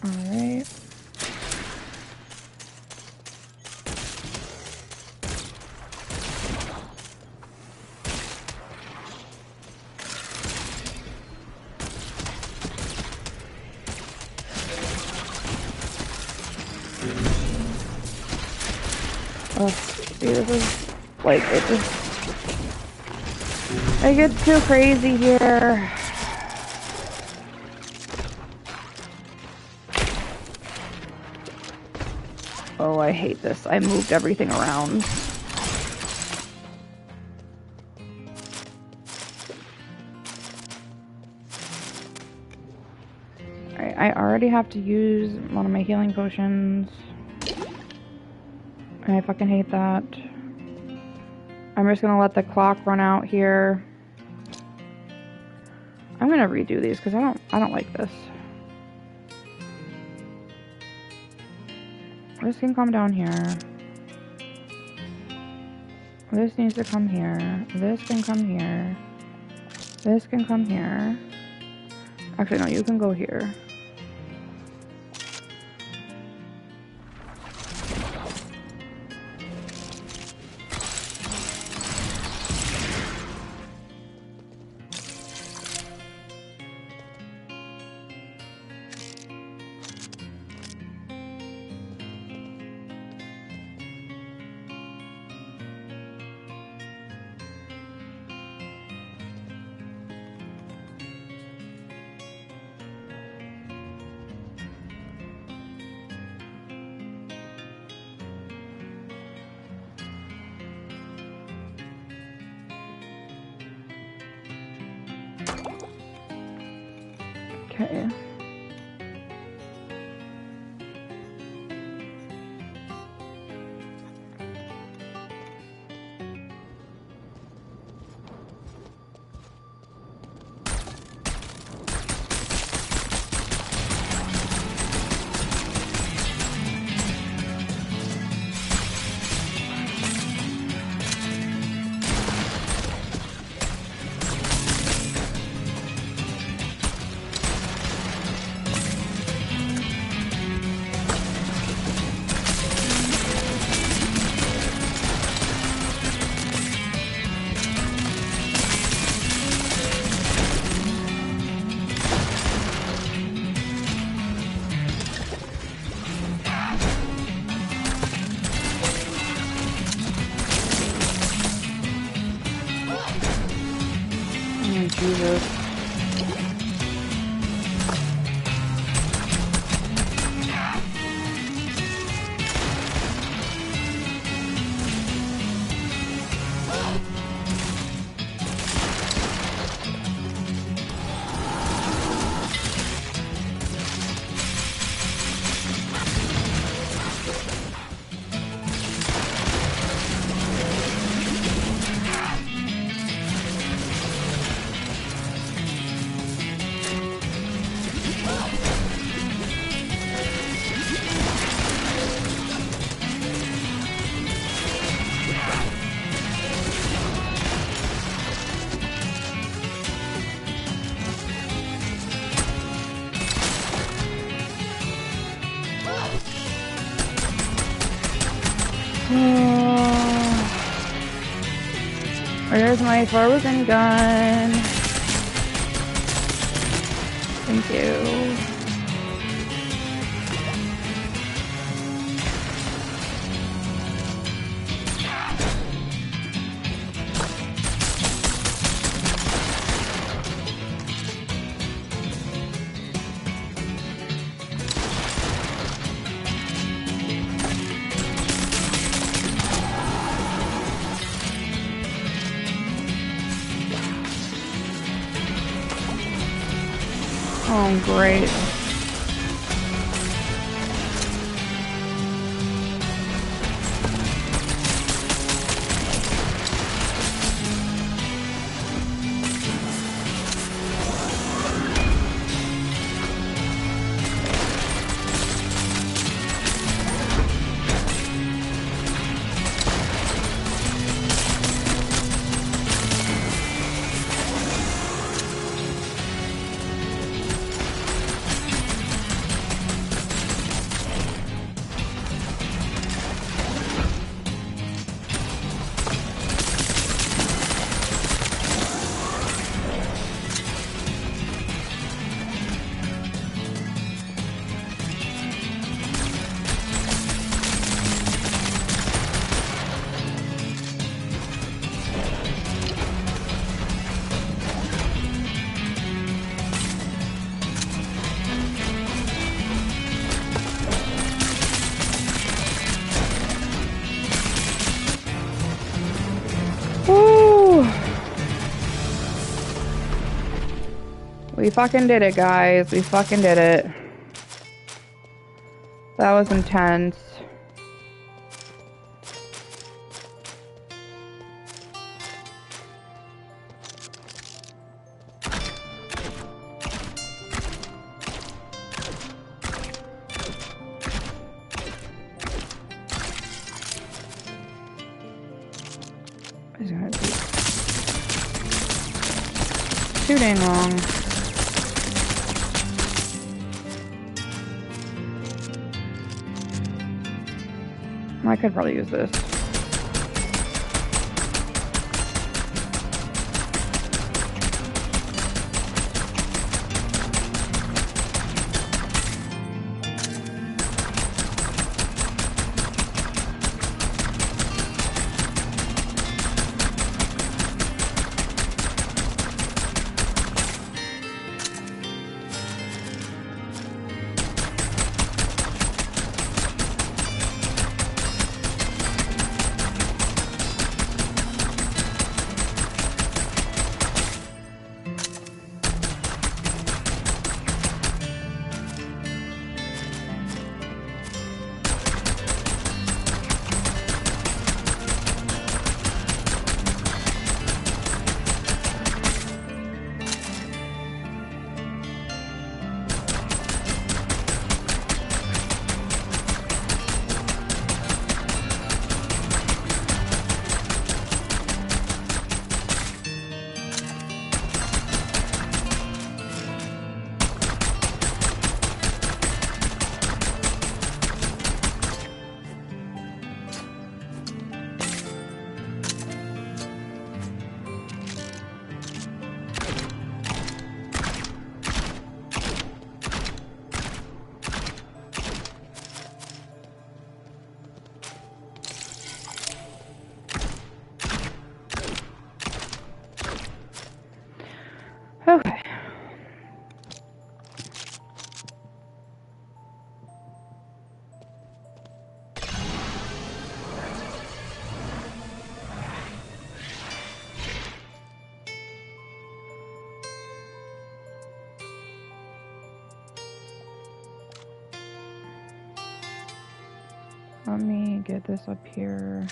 Alright. Oh, see, this is, like, it gets too crazy here. Oh, I hate this. I moved everything around. Alright, I already have to use one of my healing potions. I fucking hate that. I'm just gonna let the clock run out here. I'm gonna redo these because I don't like this. This can come down here. This needs to come here. This can come here. This can come here. Actually, no, you can go here. Okay. Oh, Jesus. Where's my frozen gun? Thank you. Oh, great. We fucking did it, guys. We fucking did it. That was intense. It's gonna be too dang long. I could probably use this. Okay. Let me get this up here.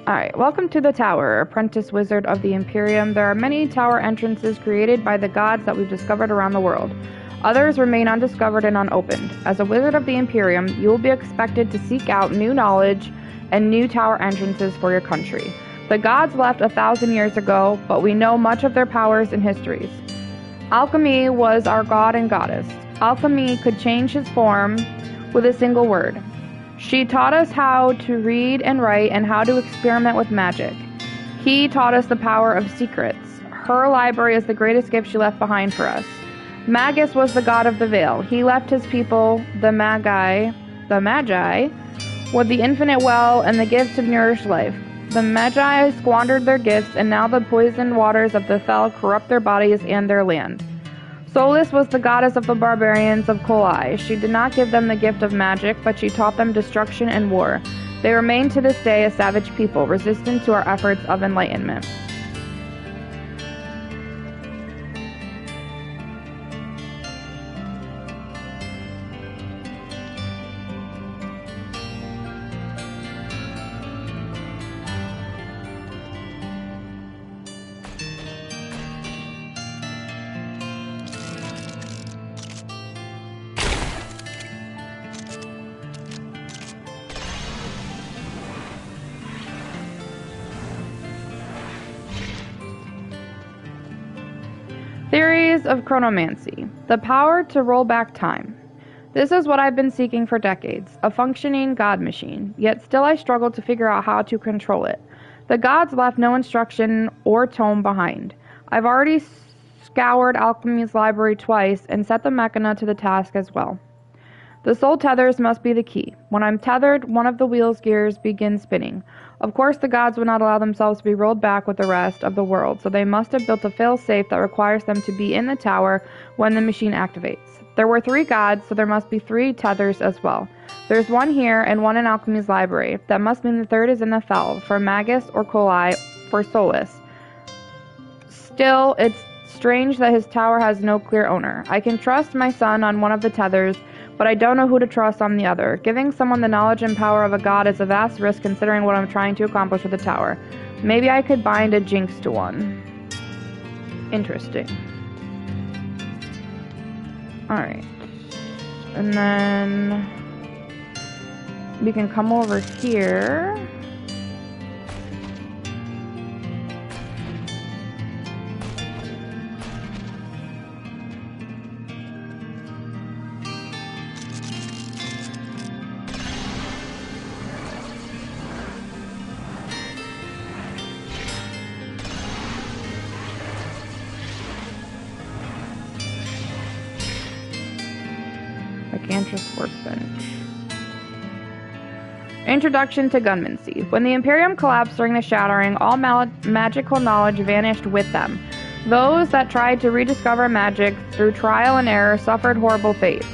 Alright, welcome to the tower, apprentice wizard of the Imperium. There are many tower entrances created by the gods that we've discovered around the world. Others remain undiscovered and unopened. As a wizard of the Imperium, you will be expected to seek out new knowledge and new tower entrances for your country. The gods left 1,000 years ago, but we know much of their powers and histories. Alchemy was our god and goddess. Alchemy could change his form with a single word. She taught us how to read and write and how to experiment with magic. He taught us the power of secrets. Her library is the greatest gift she left behind for us. Magus was the god of the veil. He left his people, the Magi, with the infinite well and the gifts to nourish life. The Magi squandered their gifts, and now the poisoned waters of the Fel corrupt their bodies and their land. Solis was the goddess of the barbarians of Kolai. She did not give them the gift of magic, but she taught them destruction and war. They remain to this day a savage people, resistant to our efforts of enlightenment. Theories of chronomancy. The power to roll back time. This is what I've been seeking for decades, a functioning god machine, yet still I struggle to figure out how to control it. The gods left no instruction or tome behind. I've already scoured Alchemy's library twice and set the mechana to the task as well. The soul tethers must be the key. When I'm tethered, one of the wheel's gears begins spinning. Of course, the gods would not allow themselves to be rolled back with the rest of the world, so they must have built a fail-safe that requires them to be in the tower when the machine activates. There were 3 gods, so there must be 3 tethers as well. There's one here and one in Alchemy's library. That must mean the third is in the Fel, for Magus or Kolai, for Solis. Still, it's strange that his tower has no clear owner. I can trust my son on one of the tethers, but I don't know who to trust on the other. Giving someone the knowledge and power of a god is a vast risk considering what I'm trying to accomplish with the tower. Maybe I could bind a jinx to one. Interesting. Alright. And then we can come over here. Mechantress workbench. Introduction to Gunmancy. When the Imperium collapsed during the Shattering, all magical knowledge vanished with them. Those that tried to rediscover magic through trial and error suffered horrible fates.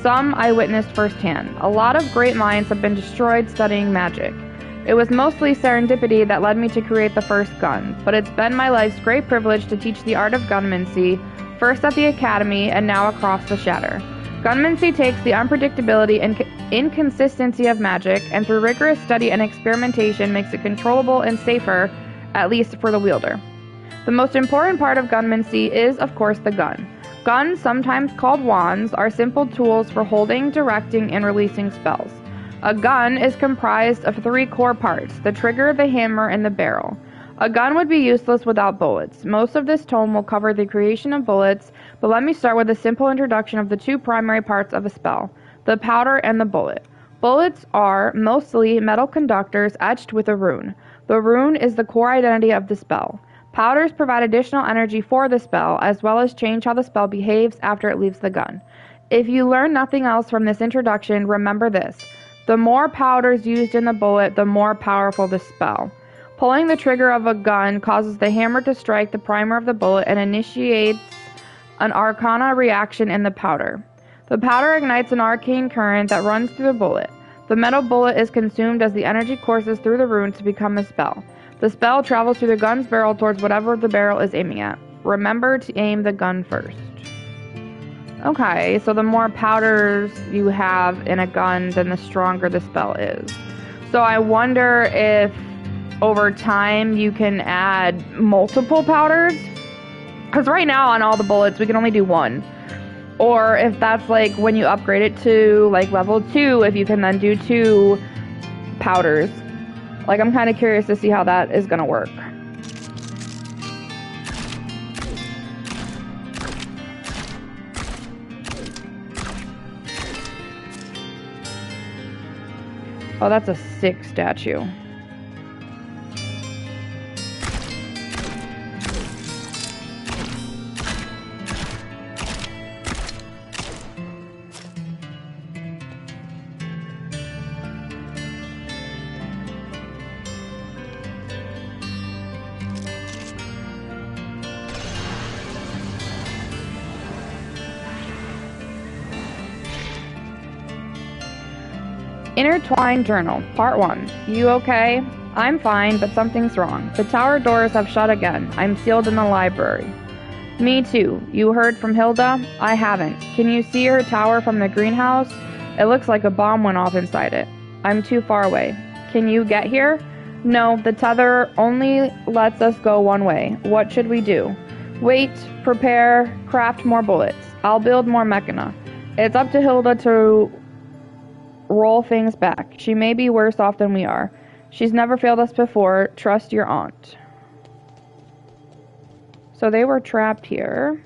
Some I witnessed firsthand. A lot of great minds have been destroyed studying magic. It was mostly serendipity that led me to create the first gun, but it's been my life's great privilege to teach the art of gunmancy, first at the Academy and now across the Shatter. Gunmancy takes the unpredictability and inconsistency of magic, and through rigorous study and experimentation makes it controllable and safer, at least for the wielder. The most important part of gunmancy is, of course, the gun. Guns, sometimes called wands, are simple tools for holding, directing, and releasing spells. A gun is comprised of 3 core parts: the trigger, the hammer, and the barrel. A gun would be useless without bullets. Most of this tome will cover the creation of bullets, but let me start with a simple introduction of the 2 primary parts of a spell: the powder and the bullet. Bullets are mostly metal conductors etched with a rune. The rune is the core identity of the spell. Powders provide additional energy for the spell, as well as change how the spell behaves after it leaves the gun. If you learn nothing else from this introduction, remember this: the more powders used in the bullet, the more powerful the spell. Pulling the trigger of a gun causes the hammer to strike the primer of the bullet and initiates an arcana reaction in the powder. The powder ignites an arcane current that runs through the bullet. The metal bullet is consumed as the energy courses through the rune to become a spell. The spell travels through the gun's barrel towards whatever the barrel is aiming at. Remember to aim the gun first. Okay, so the more powders you have in a gun, then the stronger the spell is. So I wonder if over time you can add multiple powders, because right now on all the bullets we can only do 1, or if that's like when you upgrade it to like level 2, if you can then do 2 powders. Like, I'm kind of curious to see how that is gonna work. Oh, that's a sick statue. Intertwined Journal, Part 1. You okay? I'm fine, but something's wrong. The tower doors have shut again. I'm sealed in the library. Me too. You heard from Hilda? I haven't. Can you see her tower from the greenhouse? It looks like a bomb went off inside it. I'm too far away. Can you get here? No, the tether only lets us go one way. What should we do? Wait, prepare, craft more bullets. I'll build more mechana. It's up to Hilda to roll things back. She may be worse off than we are. She's never failed us before. Trust your aunt. So they were trapped here.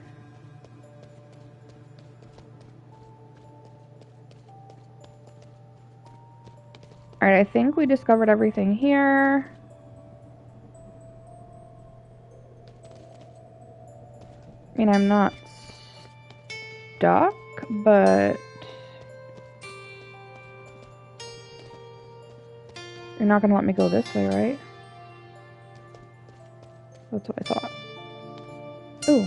Alright, I think we discovered everything here. I mean, I'm not stuck, but you're not gonna let me go this way, right? That's what I thought. Ooh.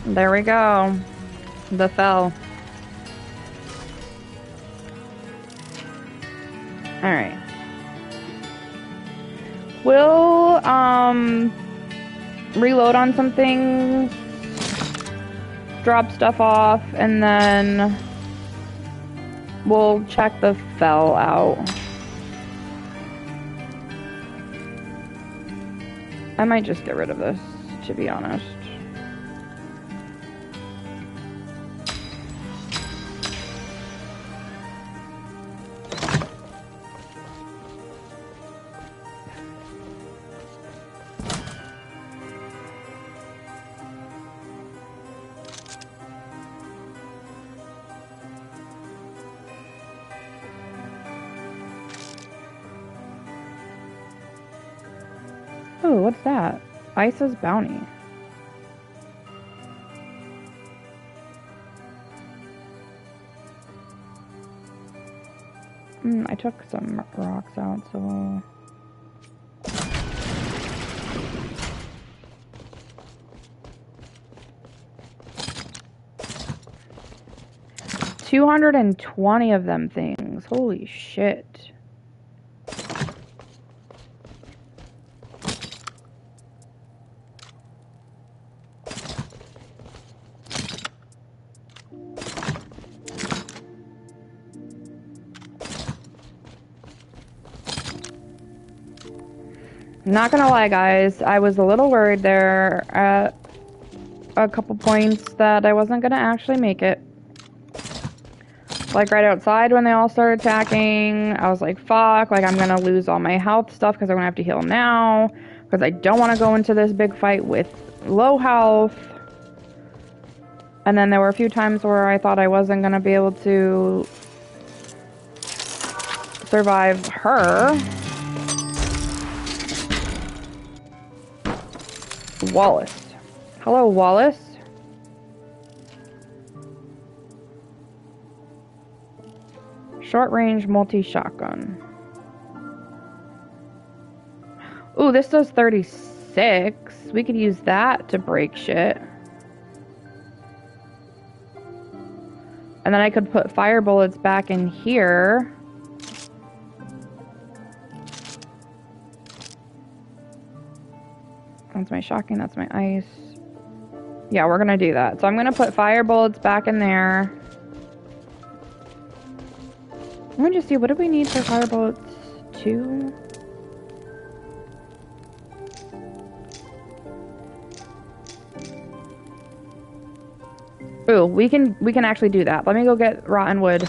There we go. The fell. Alright. We'll, reload on some things, drop stuff off, and then we'll check the fell out. I might just get rid of this, to be honest. Oh, what's that? Isa's bounty. I took some rocks out, so... $220 of them things. Holy shit. Not gonna lie, guys, I was a little worried there at a couple points that I wasn't gonna actually make it. Like right outside when they all started attacking, I was like, fuck, like I'm gonna lose all my health stuff because I'm gonna have to heal now, because I don't want to go into this big fight with low health. And then there were a few times where I thought I wasn't gonna be able to survive her. Wallace. Hello, Wallace. Short range multi-shotgun. Ooh, this does 36. We could use that to break shit. And then I could put fire bullets back in here. That's my shotgun, that's my ice. Yeah, we're gonna do that. So I'm gonna put fire bullets back in there. Let me just see, what do we need for fire bullets? 2? Ooh, we can actually do that. Let me go get rotten wood.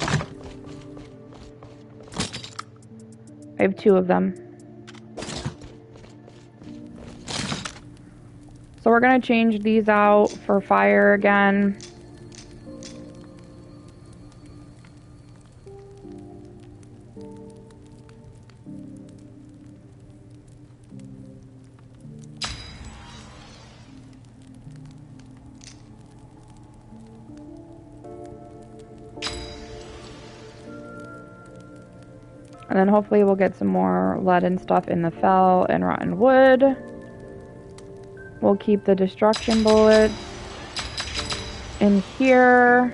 I have 2 of them. So we're gonna change these out for fire again. And then hopefully we'll get some more lead and stuff in the fell and rotten wood. We'll keep the destruction bullets in here.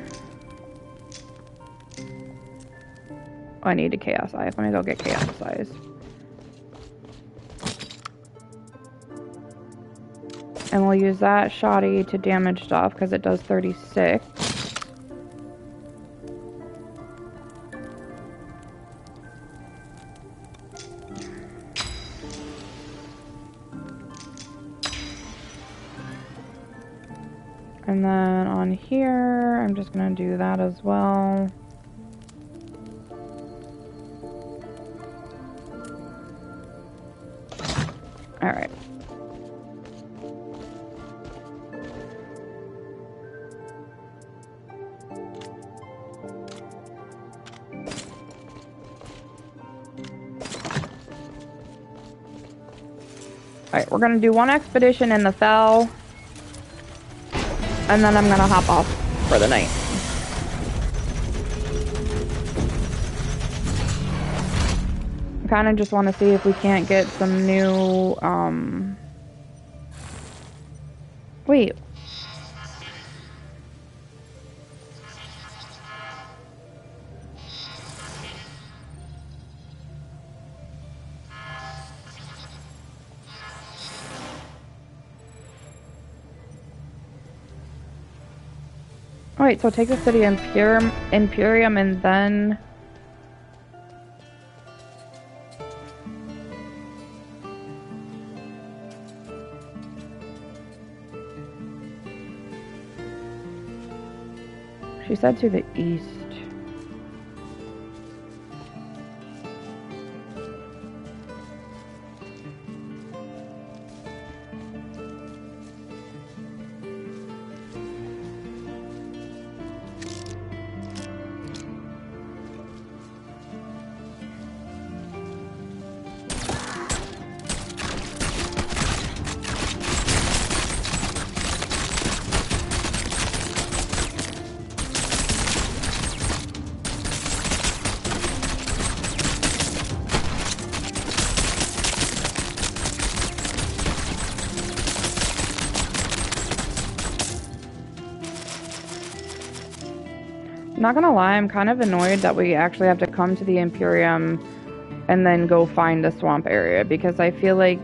Oh, I need a chaos eyes. Let me go get chaos eyes. And we'll use that shoddy to damage stuff because it does 36. And then on here, I'm just gonna do that as well. All right. Alright, we're gonna do one expedition in the fell, and then I'm gonna hop off for the night. I kinda just wanna see if we can't get some new, wait. wait, so take the city Imperium and then... She said to the east. Not gonna lie, I'm kind of annoyed that we actually have to come to the Imperium and then go find the swamp area, because I feel like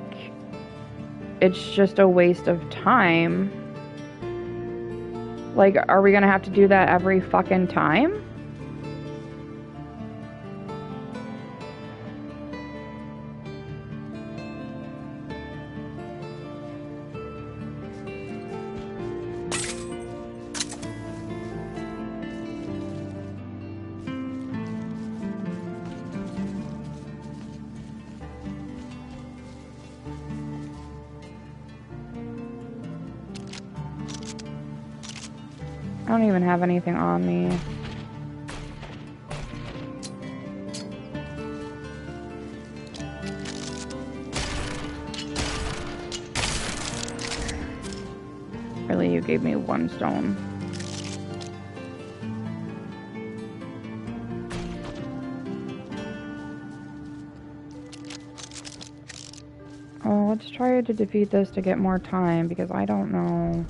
it's just a waste of time. Like, are we gonna have to do that every fucking time? I don't even have anything on me. Really, you gave me one stone. Oh, let's try to defeat this to get more time, because I don't know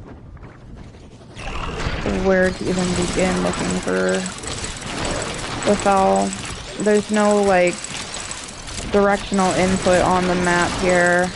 where to even begin looking for the fowl. There's no, like, directional input on the map here.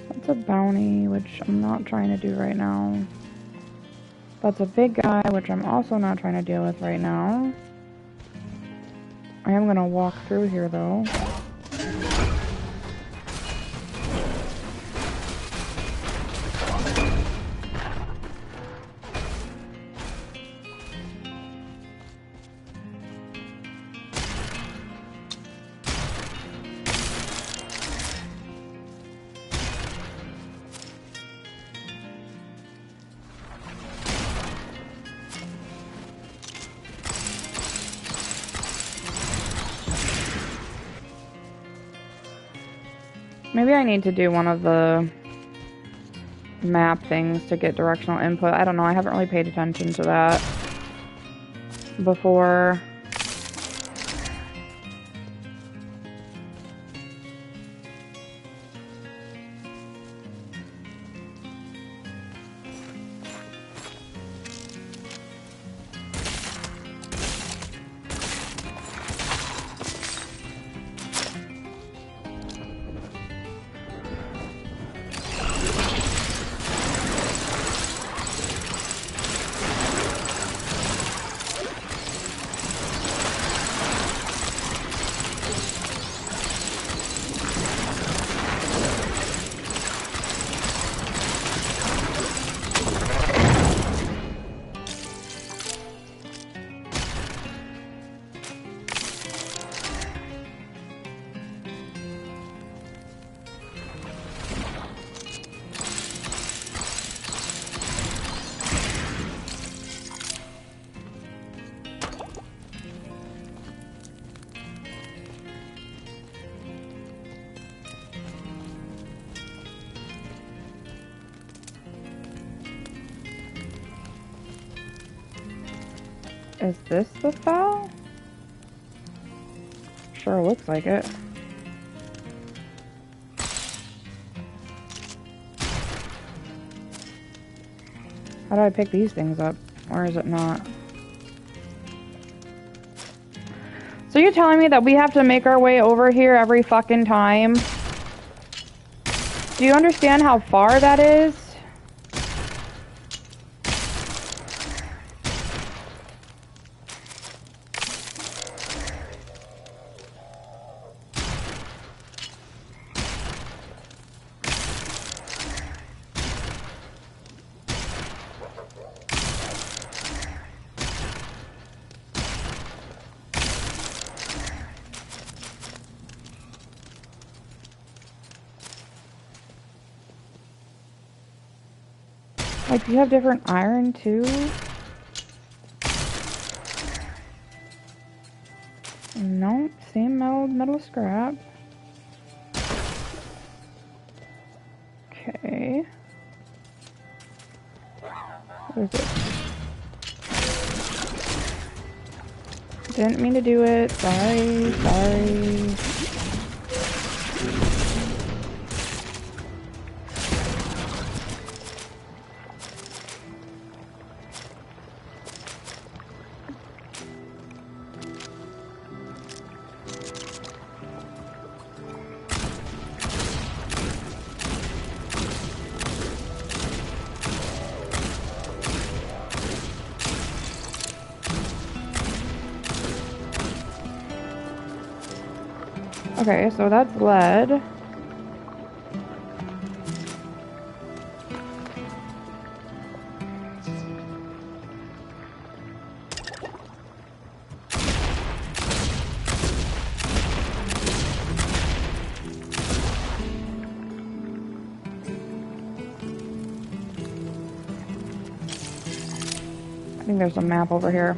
That's a bounty, which I'm not trying to do right now. That's a big guy, which I'm also not trying to deal with right now. I am gonna walk through here, though. Maybe I need to do one of the map things to get directional input. I don't know, I haven't really paid attention to that before. Is this the fell? Sure looks like it. How do I pick these things up? Or is it not? So you're telling me that we have to make our way over here every fucking time? Do you understand how far that is? Like, you have different iron too? No, same metal scrap. Okay. What is it? Didn't mean to do it. Sorry. Okay, so that's lead. I think there's a map over here.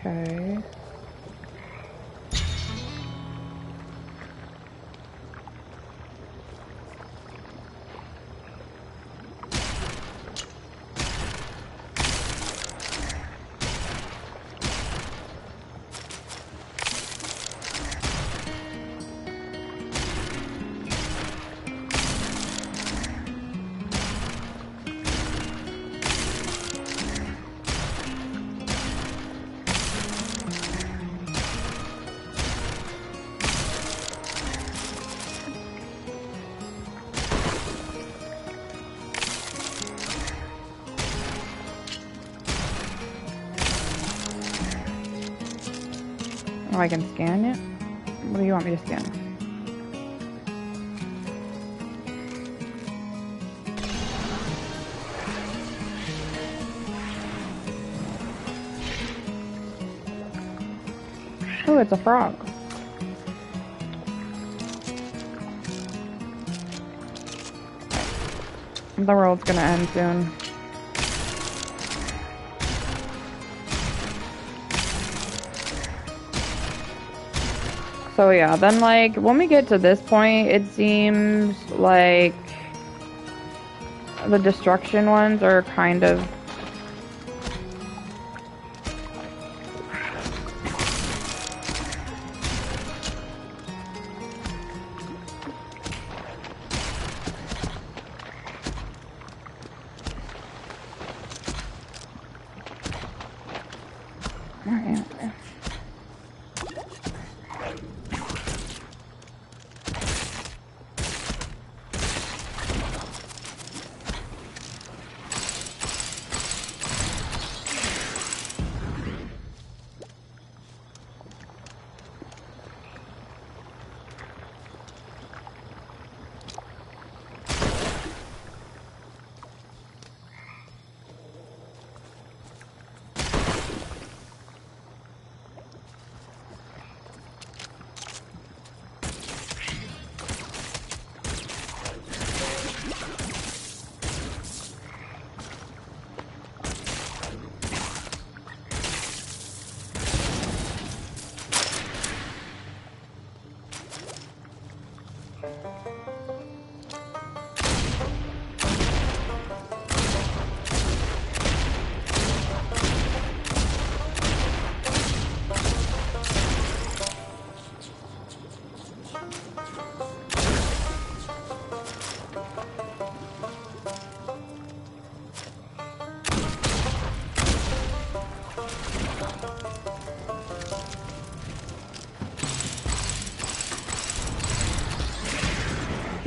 Okay. Oh, I can scan it? What do you want me to scan? Oh, it's a frog. The world's gonna end soon. So yeah, then like when we get to this point, it seems like the destruction ones are kind of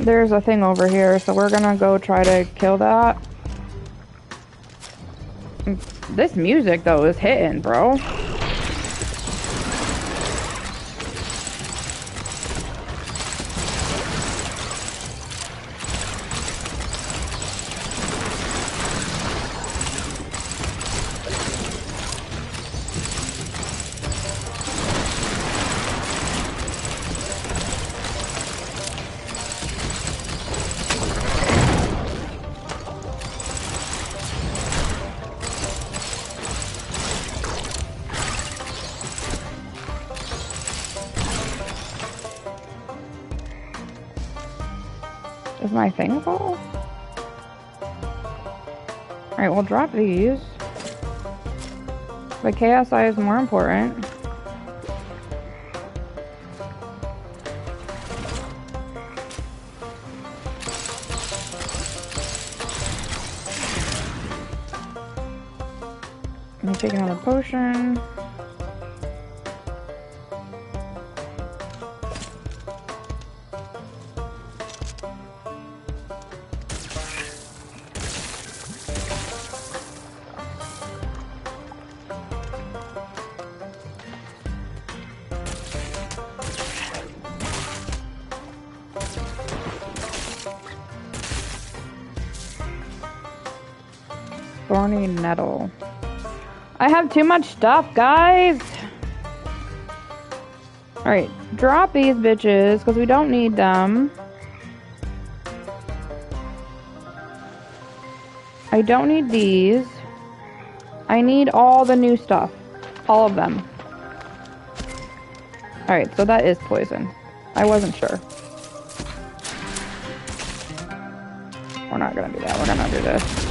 There's a thing over here, so we're gonna go try to kill that. This music, though, is hitting, bro. Is my thing full? Alright, we'll drop these. The KSI is more important. Let me take another potion. Thorny nettle. I have too much stuff, guys! Alright, drop these bitches, because we don't need them. I don't need these. I need all the new stuff. All of them. Alright, so that is poison. I wasn't sure. We're not gonna do that. We're gonna do this.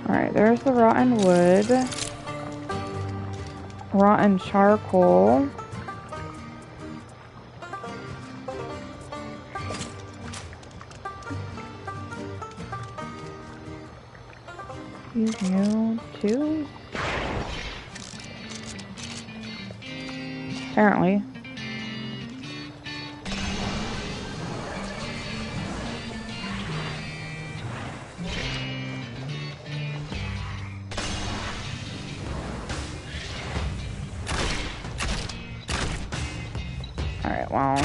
Alright, there's the rotten wood. Rotten charcoal. Use you too? Apparently. Alright, well.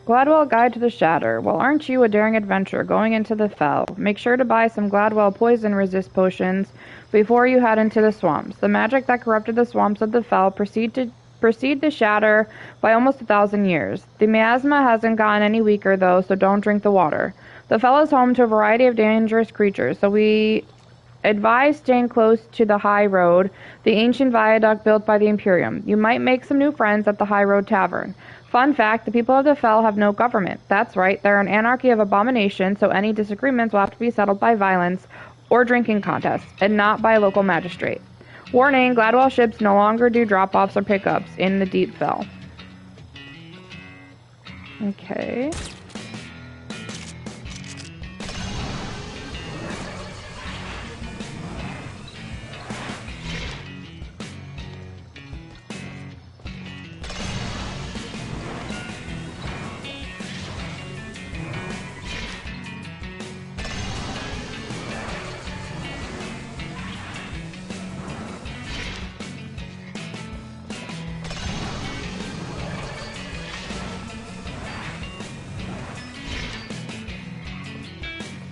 Gladwell Guide to the Shatter. Well, aren't you a daring adventurer going into the fell? Make sure to buy some Gladwell poison resist potions before you head into the swamps. The magic that corrupted the swamps of the fell precede the shatter by almost 1,000 years. The miasma hasn't gotten any weaker, though, so don't drink the water. The fell is home to a variety of dangerous creatures, so we advise staying close to the High Road, the ancient viaduct built by the Imperium. You might make some new friends at the High Road Tavern. Fun fact, the people of the Fell have no government. That's right, they're an anarchy of abomination, so any disagreements will have to be settled by violence or drinking contests, and not by a local magistrate. Warning, Gladwell ships no longer do drop-offs or pickups in the Deep Fell. Okay.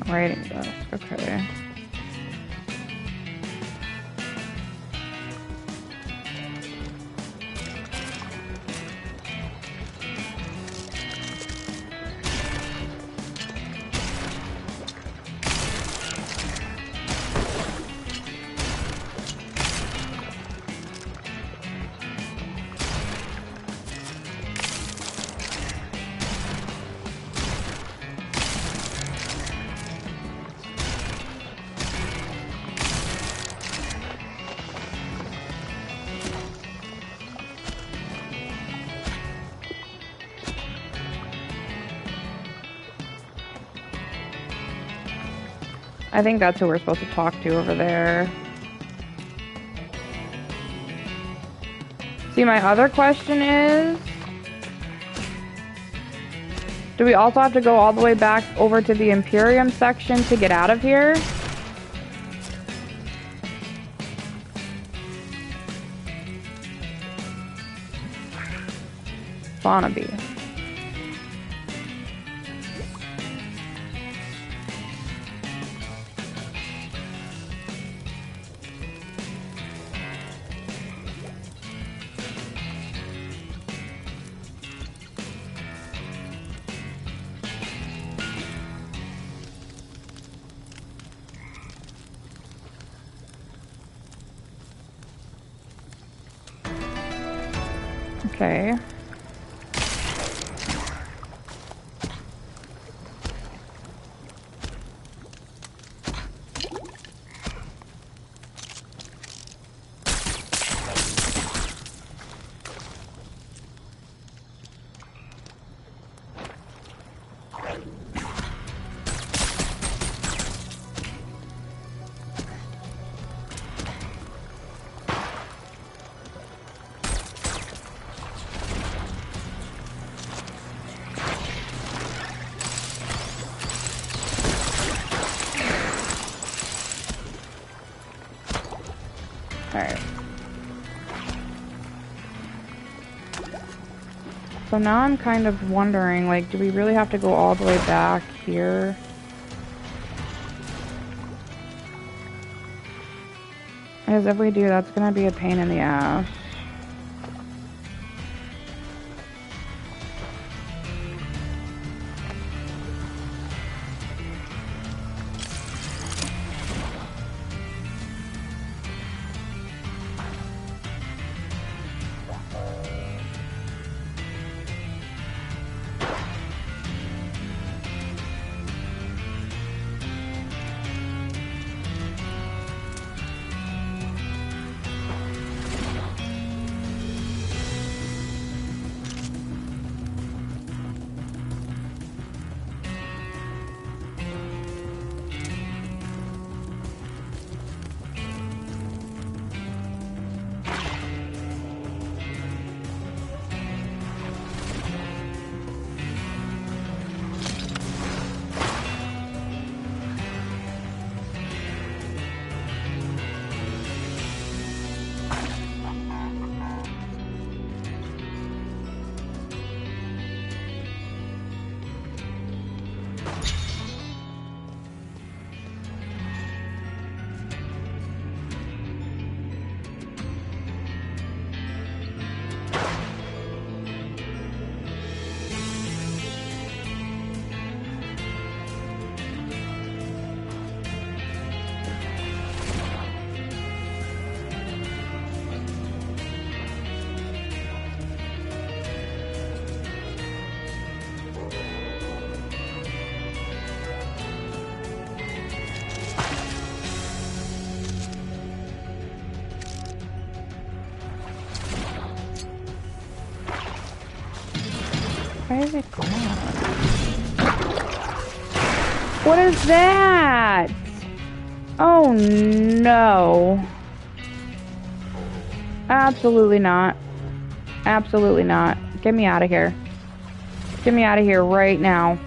Writing desk, okay. I think that's who we're supposed to talk to over there. See, my other question is, do we also have to go all the way back over to the Imperium section to get out of here? Fauna-bee. Okay. Alright. So now I'm kind of wondering, like, do we really have to go all the way back here? Because if we do, that's gonna be a pain in the ass. Where is it going? What is that? Oh no. Absolutely not. Absolutely not. Get me out of here. Get me out of here right now.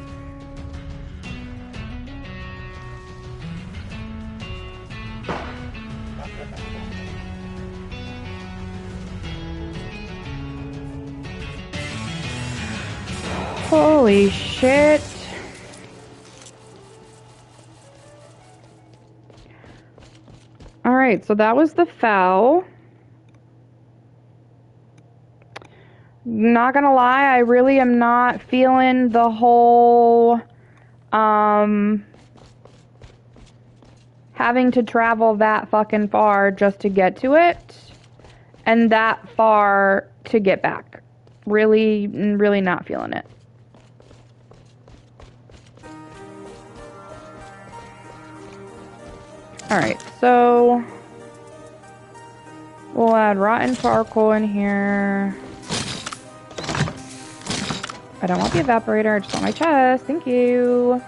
Holy shit. Alright, so that was the foul. Not gonna lie, I really am not feeling the whole having to travel that fucking far just to get to it and that far to get back. Really not feeling it. Alright, so we'll add rotten charcoal in here. I don't want the evaporator, I just want my chest. Thank you.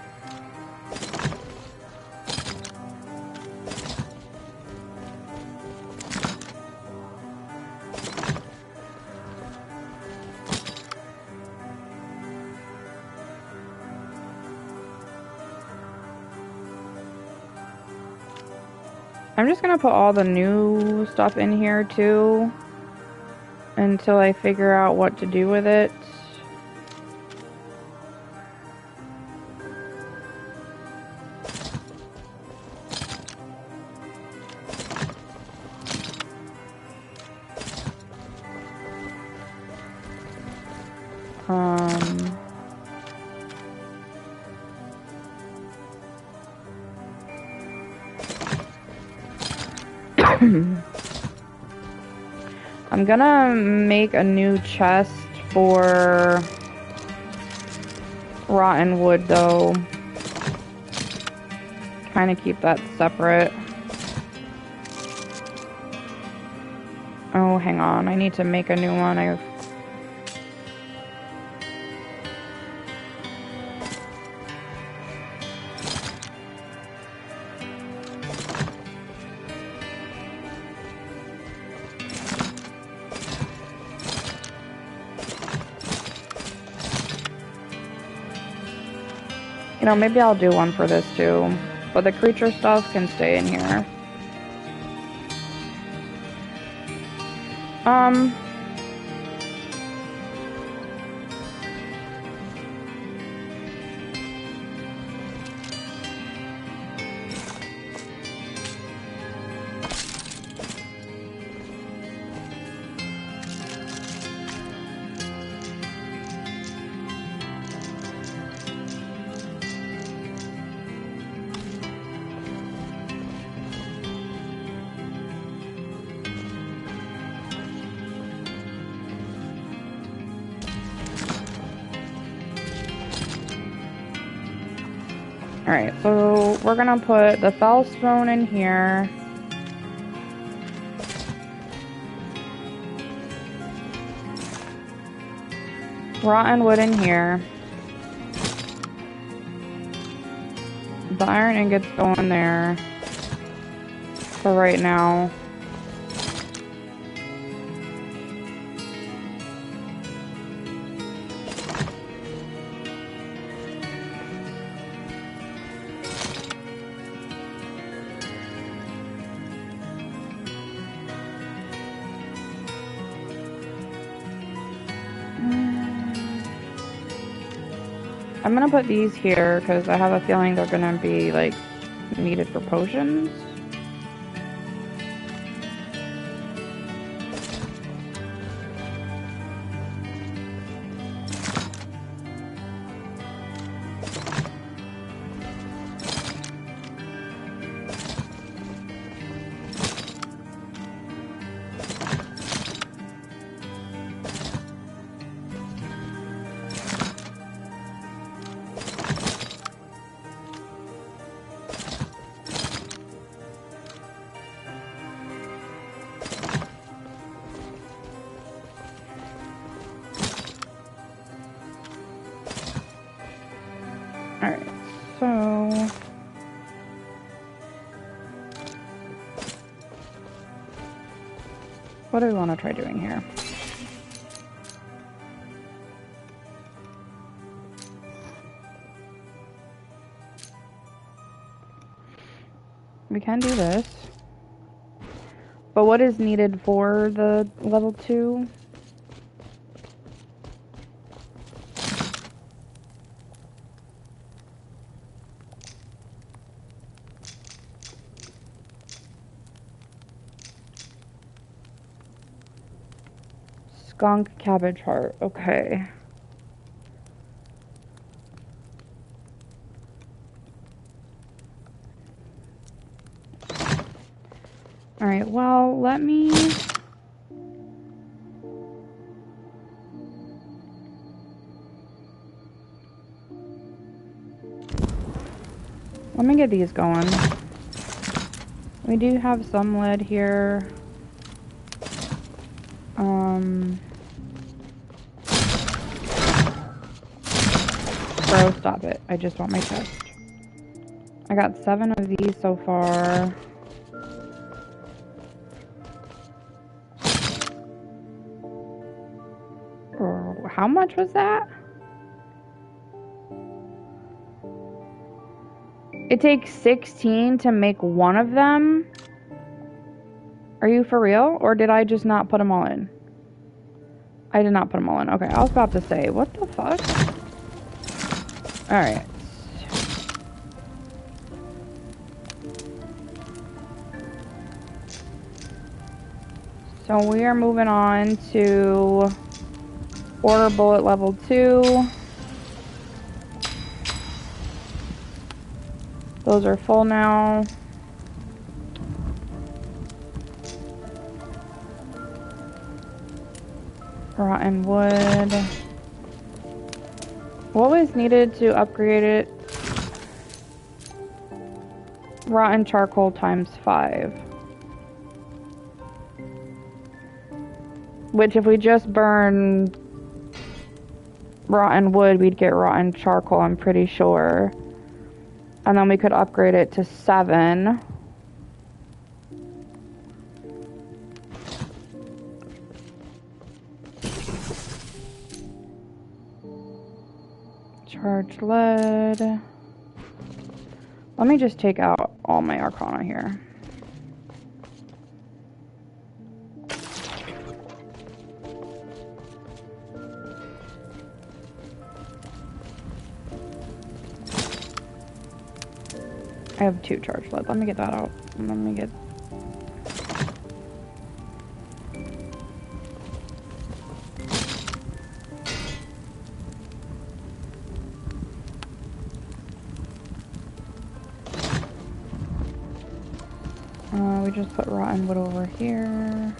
I'm just gonna put all the new stuff in here too until I figure out what to do with it. I'm gonna make a new chest for rotten wood though. Kind of keep that separate. Oh, hang on. I need to make a new one. You know, maybe I'll do one for this too. But the creature stuff can stay in here. Alright, so we're gonna put the Felstone in here. Rotten wood in here. The iron ingots go in there for right now. I'm gonna put these here because I have a feeling they're gonna be like needed for potions. Alright, so what do we want to try doing here? We can do this. But what is needed for the level 2? Skunk cabbage heart. Okay. Alright, well, let me get these going. We do have some lead here. Bro, stop it. I just want my chest. I got 7 of these so far. Oh, how much was that? It takes 16 to make one of them. Are you for real? Or did I just not put them all in? I did not put them all in. Okay, I was about to say, what the fuck? Alright. So we are moving on to order bullet level 2. Those are full now. Rotten wood. What was needed to upgrade it? Rotten charcoal times 5. Which if we just burn rotten wood, we'd get rotten charcoal, I'm pretty sure. And then we could upgrade it to 7. Charged lead. Let me just take out all my arcana here. I have 2 charged lead. Let me get that out. Let me get... we just put rotten wood over here.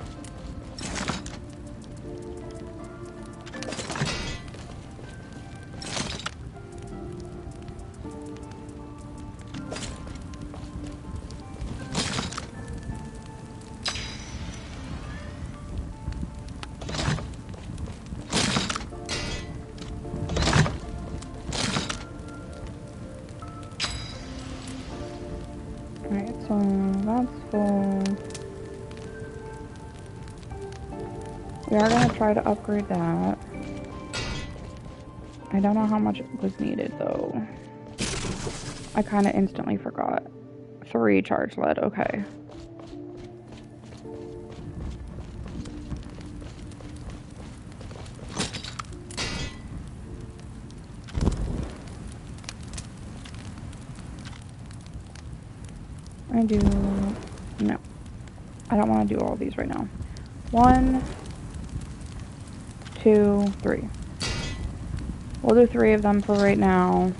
Alright, so that's full. We are going to try to upgrade that. I don't know how much was needed though. I kind of instantly forgot. 3 charged lead, okay. No. I don't want to do all these right now. 1, 2, 3. We'll do 3 of them for right now.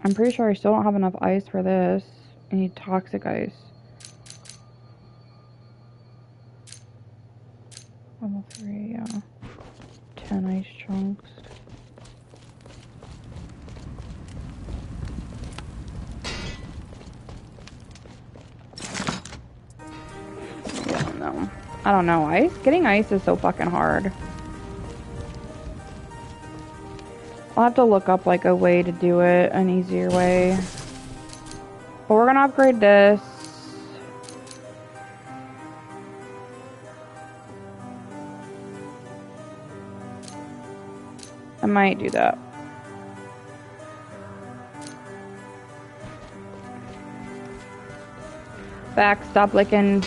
I'm pretty sure I still don't have enough ice for this. I need toxic ice. Level 3, yeah. 10 ice chunks. Yeah, no. I don't know. Getting ice is so fucking hard. I'll have to look up like a way to do it, an easier way. But we're gonna upgrade this. I might do that. Back, stop licking.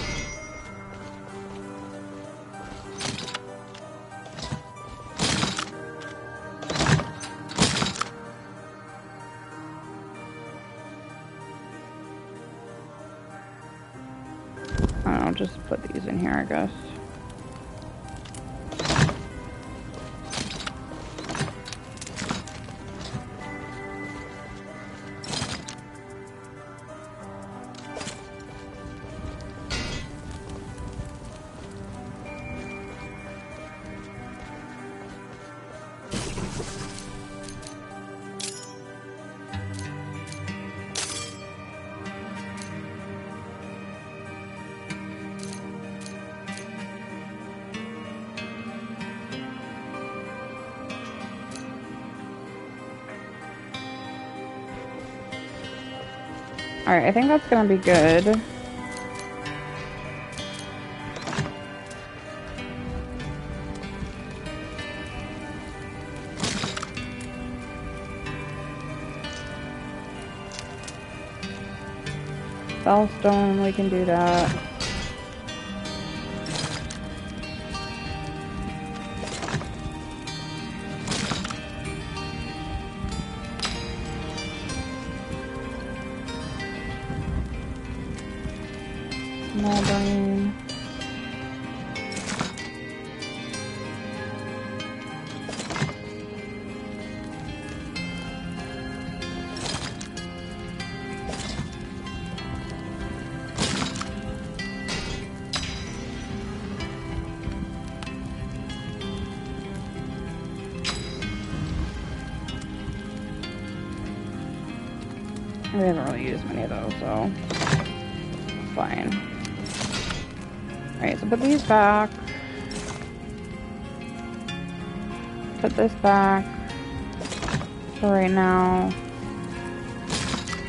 I'll just put these in here, I guess. Alright, I think that's gonna be good. Fellstone, we can do that. Small brain. We haven't really used many of those, so it's fine. Alright, so put these back. Put this back for right now.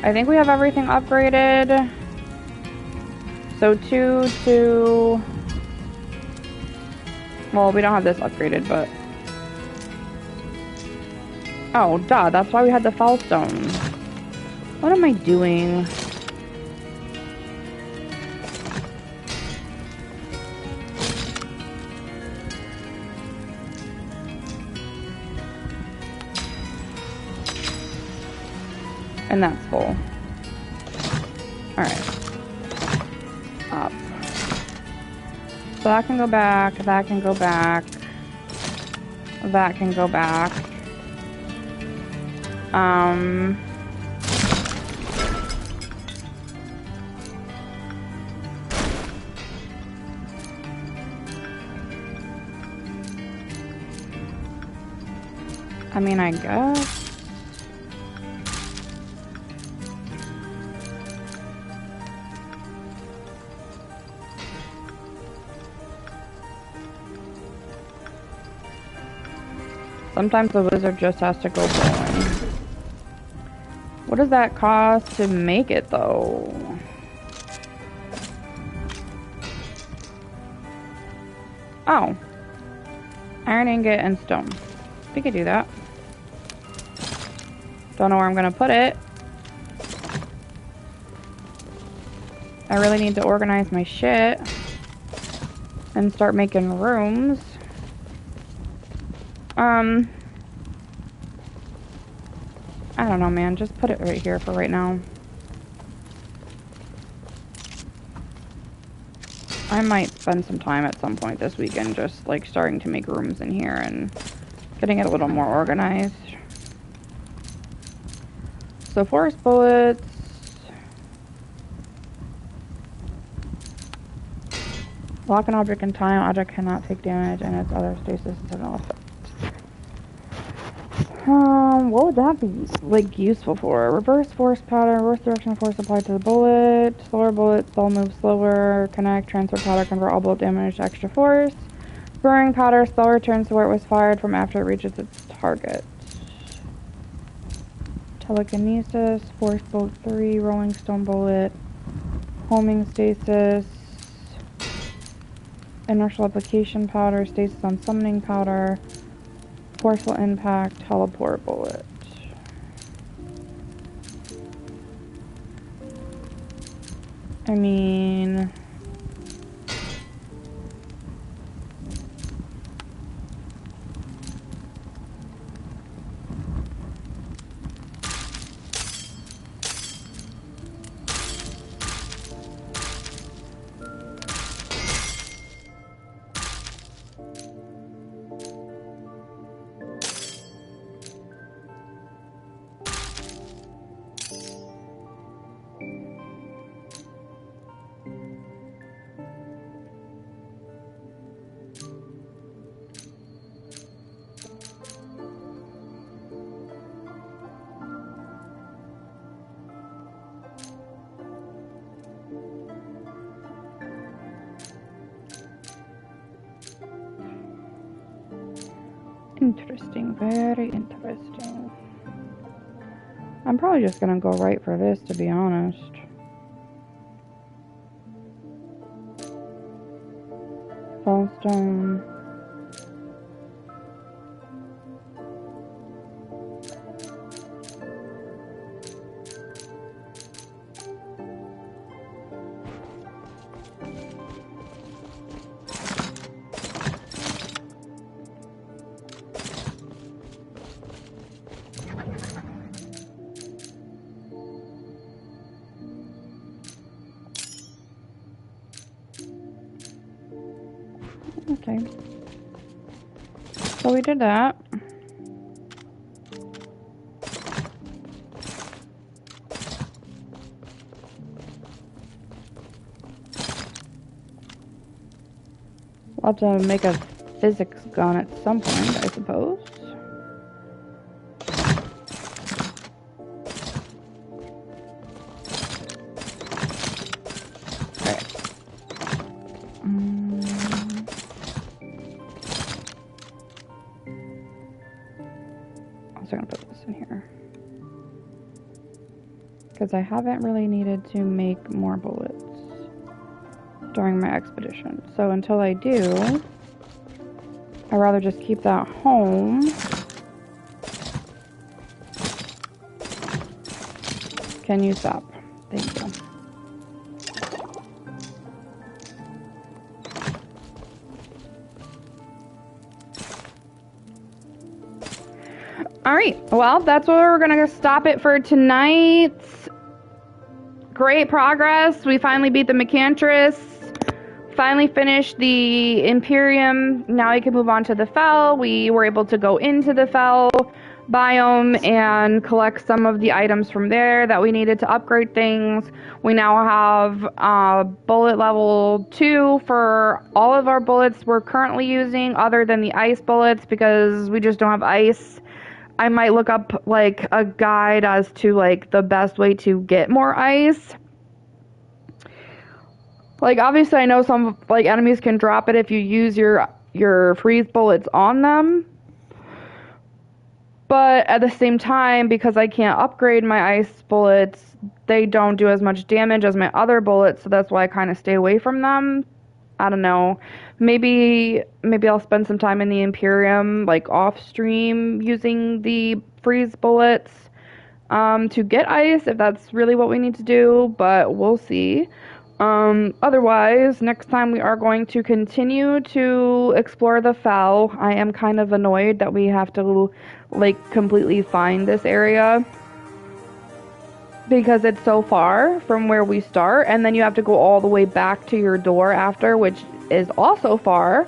I think we have everything upgraded. So 2 to... Well, we don't have this upgraded, but... Oh, duh, that's why we had the Fellstone. What am I doing? And that's full. Alright. Up. So that can go back, that can go back. That can go back. I mean, I guess. Sometimes the wizard just has to go bowling. What does that cost to make it, though? Oh. Iron ingot and stone. We could do that. Don't know where I'm gonna put it. I really need to organize my shit and start making rooms. I don't know, man. Just put it right here for right now. I might spend some time at some point this weekend just like starting to make rooms in here and getting it a little more organized. So forest bullets. Lock an object in time. Object cannot take damage and its other stasis is no effect. What would that be like useful for? Reverse force powder, reverse direction of force applied to the bullet, slower bullet, spell move slower, connect, transfer powder, convert all bullet damage to extra force. Burning powder, spell returns to where it was fired from after it reaches its target. Telekinesis, force bolt 3, rolling stone bullet, homing stasis, inertial application powder, stasis on summoning powder, forceful impact, teleport bullet. I mean... Interesting, very interesting. I'm probably just gonna go right for this, to be honest. Fallstone. Okay. So we did that. We'll have to make a physics gun at some point, I suppose. I'm gonna put this in here because I haven't really needed to make more bullets during my expedition. So until I do, I'd rather just keep that home. Can you stop? Thank you. Alright, well, that's where we're gonna stop it for tonight. Great progress. We finally beat the mechantress. Finally finished the Imperium. Now we can move on to the Fel. We were able to go into the Fel biome and collect some of the items from there that we needed to upgrade things. We now have bullet level 2 for all of our bullets we're currently using, other than the ice bullets, because we just don't have ice. I might look up like a guide as to like the best way to get more ice. Like obviously I know some like enemies can drop it if you use your freeze bullets on them. But at the same time, because I can't upgrade my ice bullets, they don't do as much damage as my other bullets, so that's why I kind of stay away from them. I don't know. Maybe I'll spend some time in the Imperium, like off stream, using the freeze bullets to get ice, if that's really what we need to do, but we'll see. Otherwise, next time we are going to continue to explore the Fel. I am kind of annoyed that we have to, like, completely find this area, because it's so far from where we start, and then you have to go all the way back to your door after, which is also far.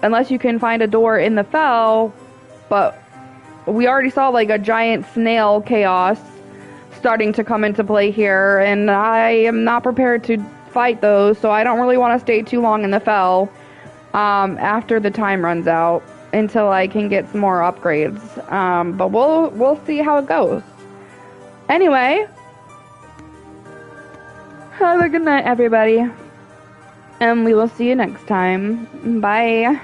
Unless you can find a door in the Fel, but we already saw, like, a giant snail chaos starting to come into play here, and I am not prepared to fight those, so I don't really want to stay too long in the Fel after the time runs out until I can get some more upgrades. But we'll see how it goes. Anyway, have a good night, everybody, and we will see you next time. Bye.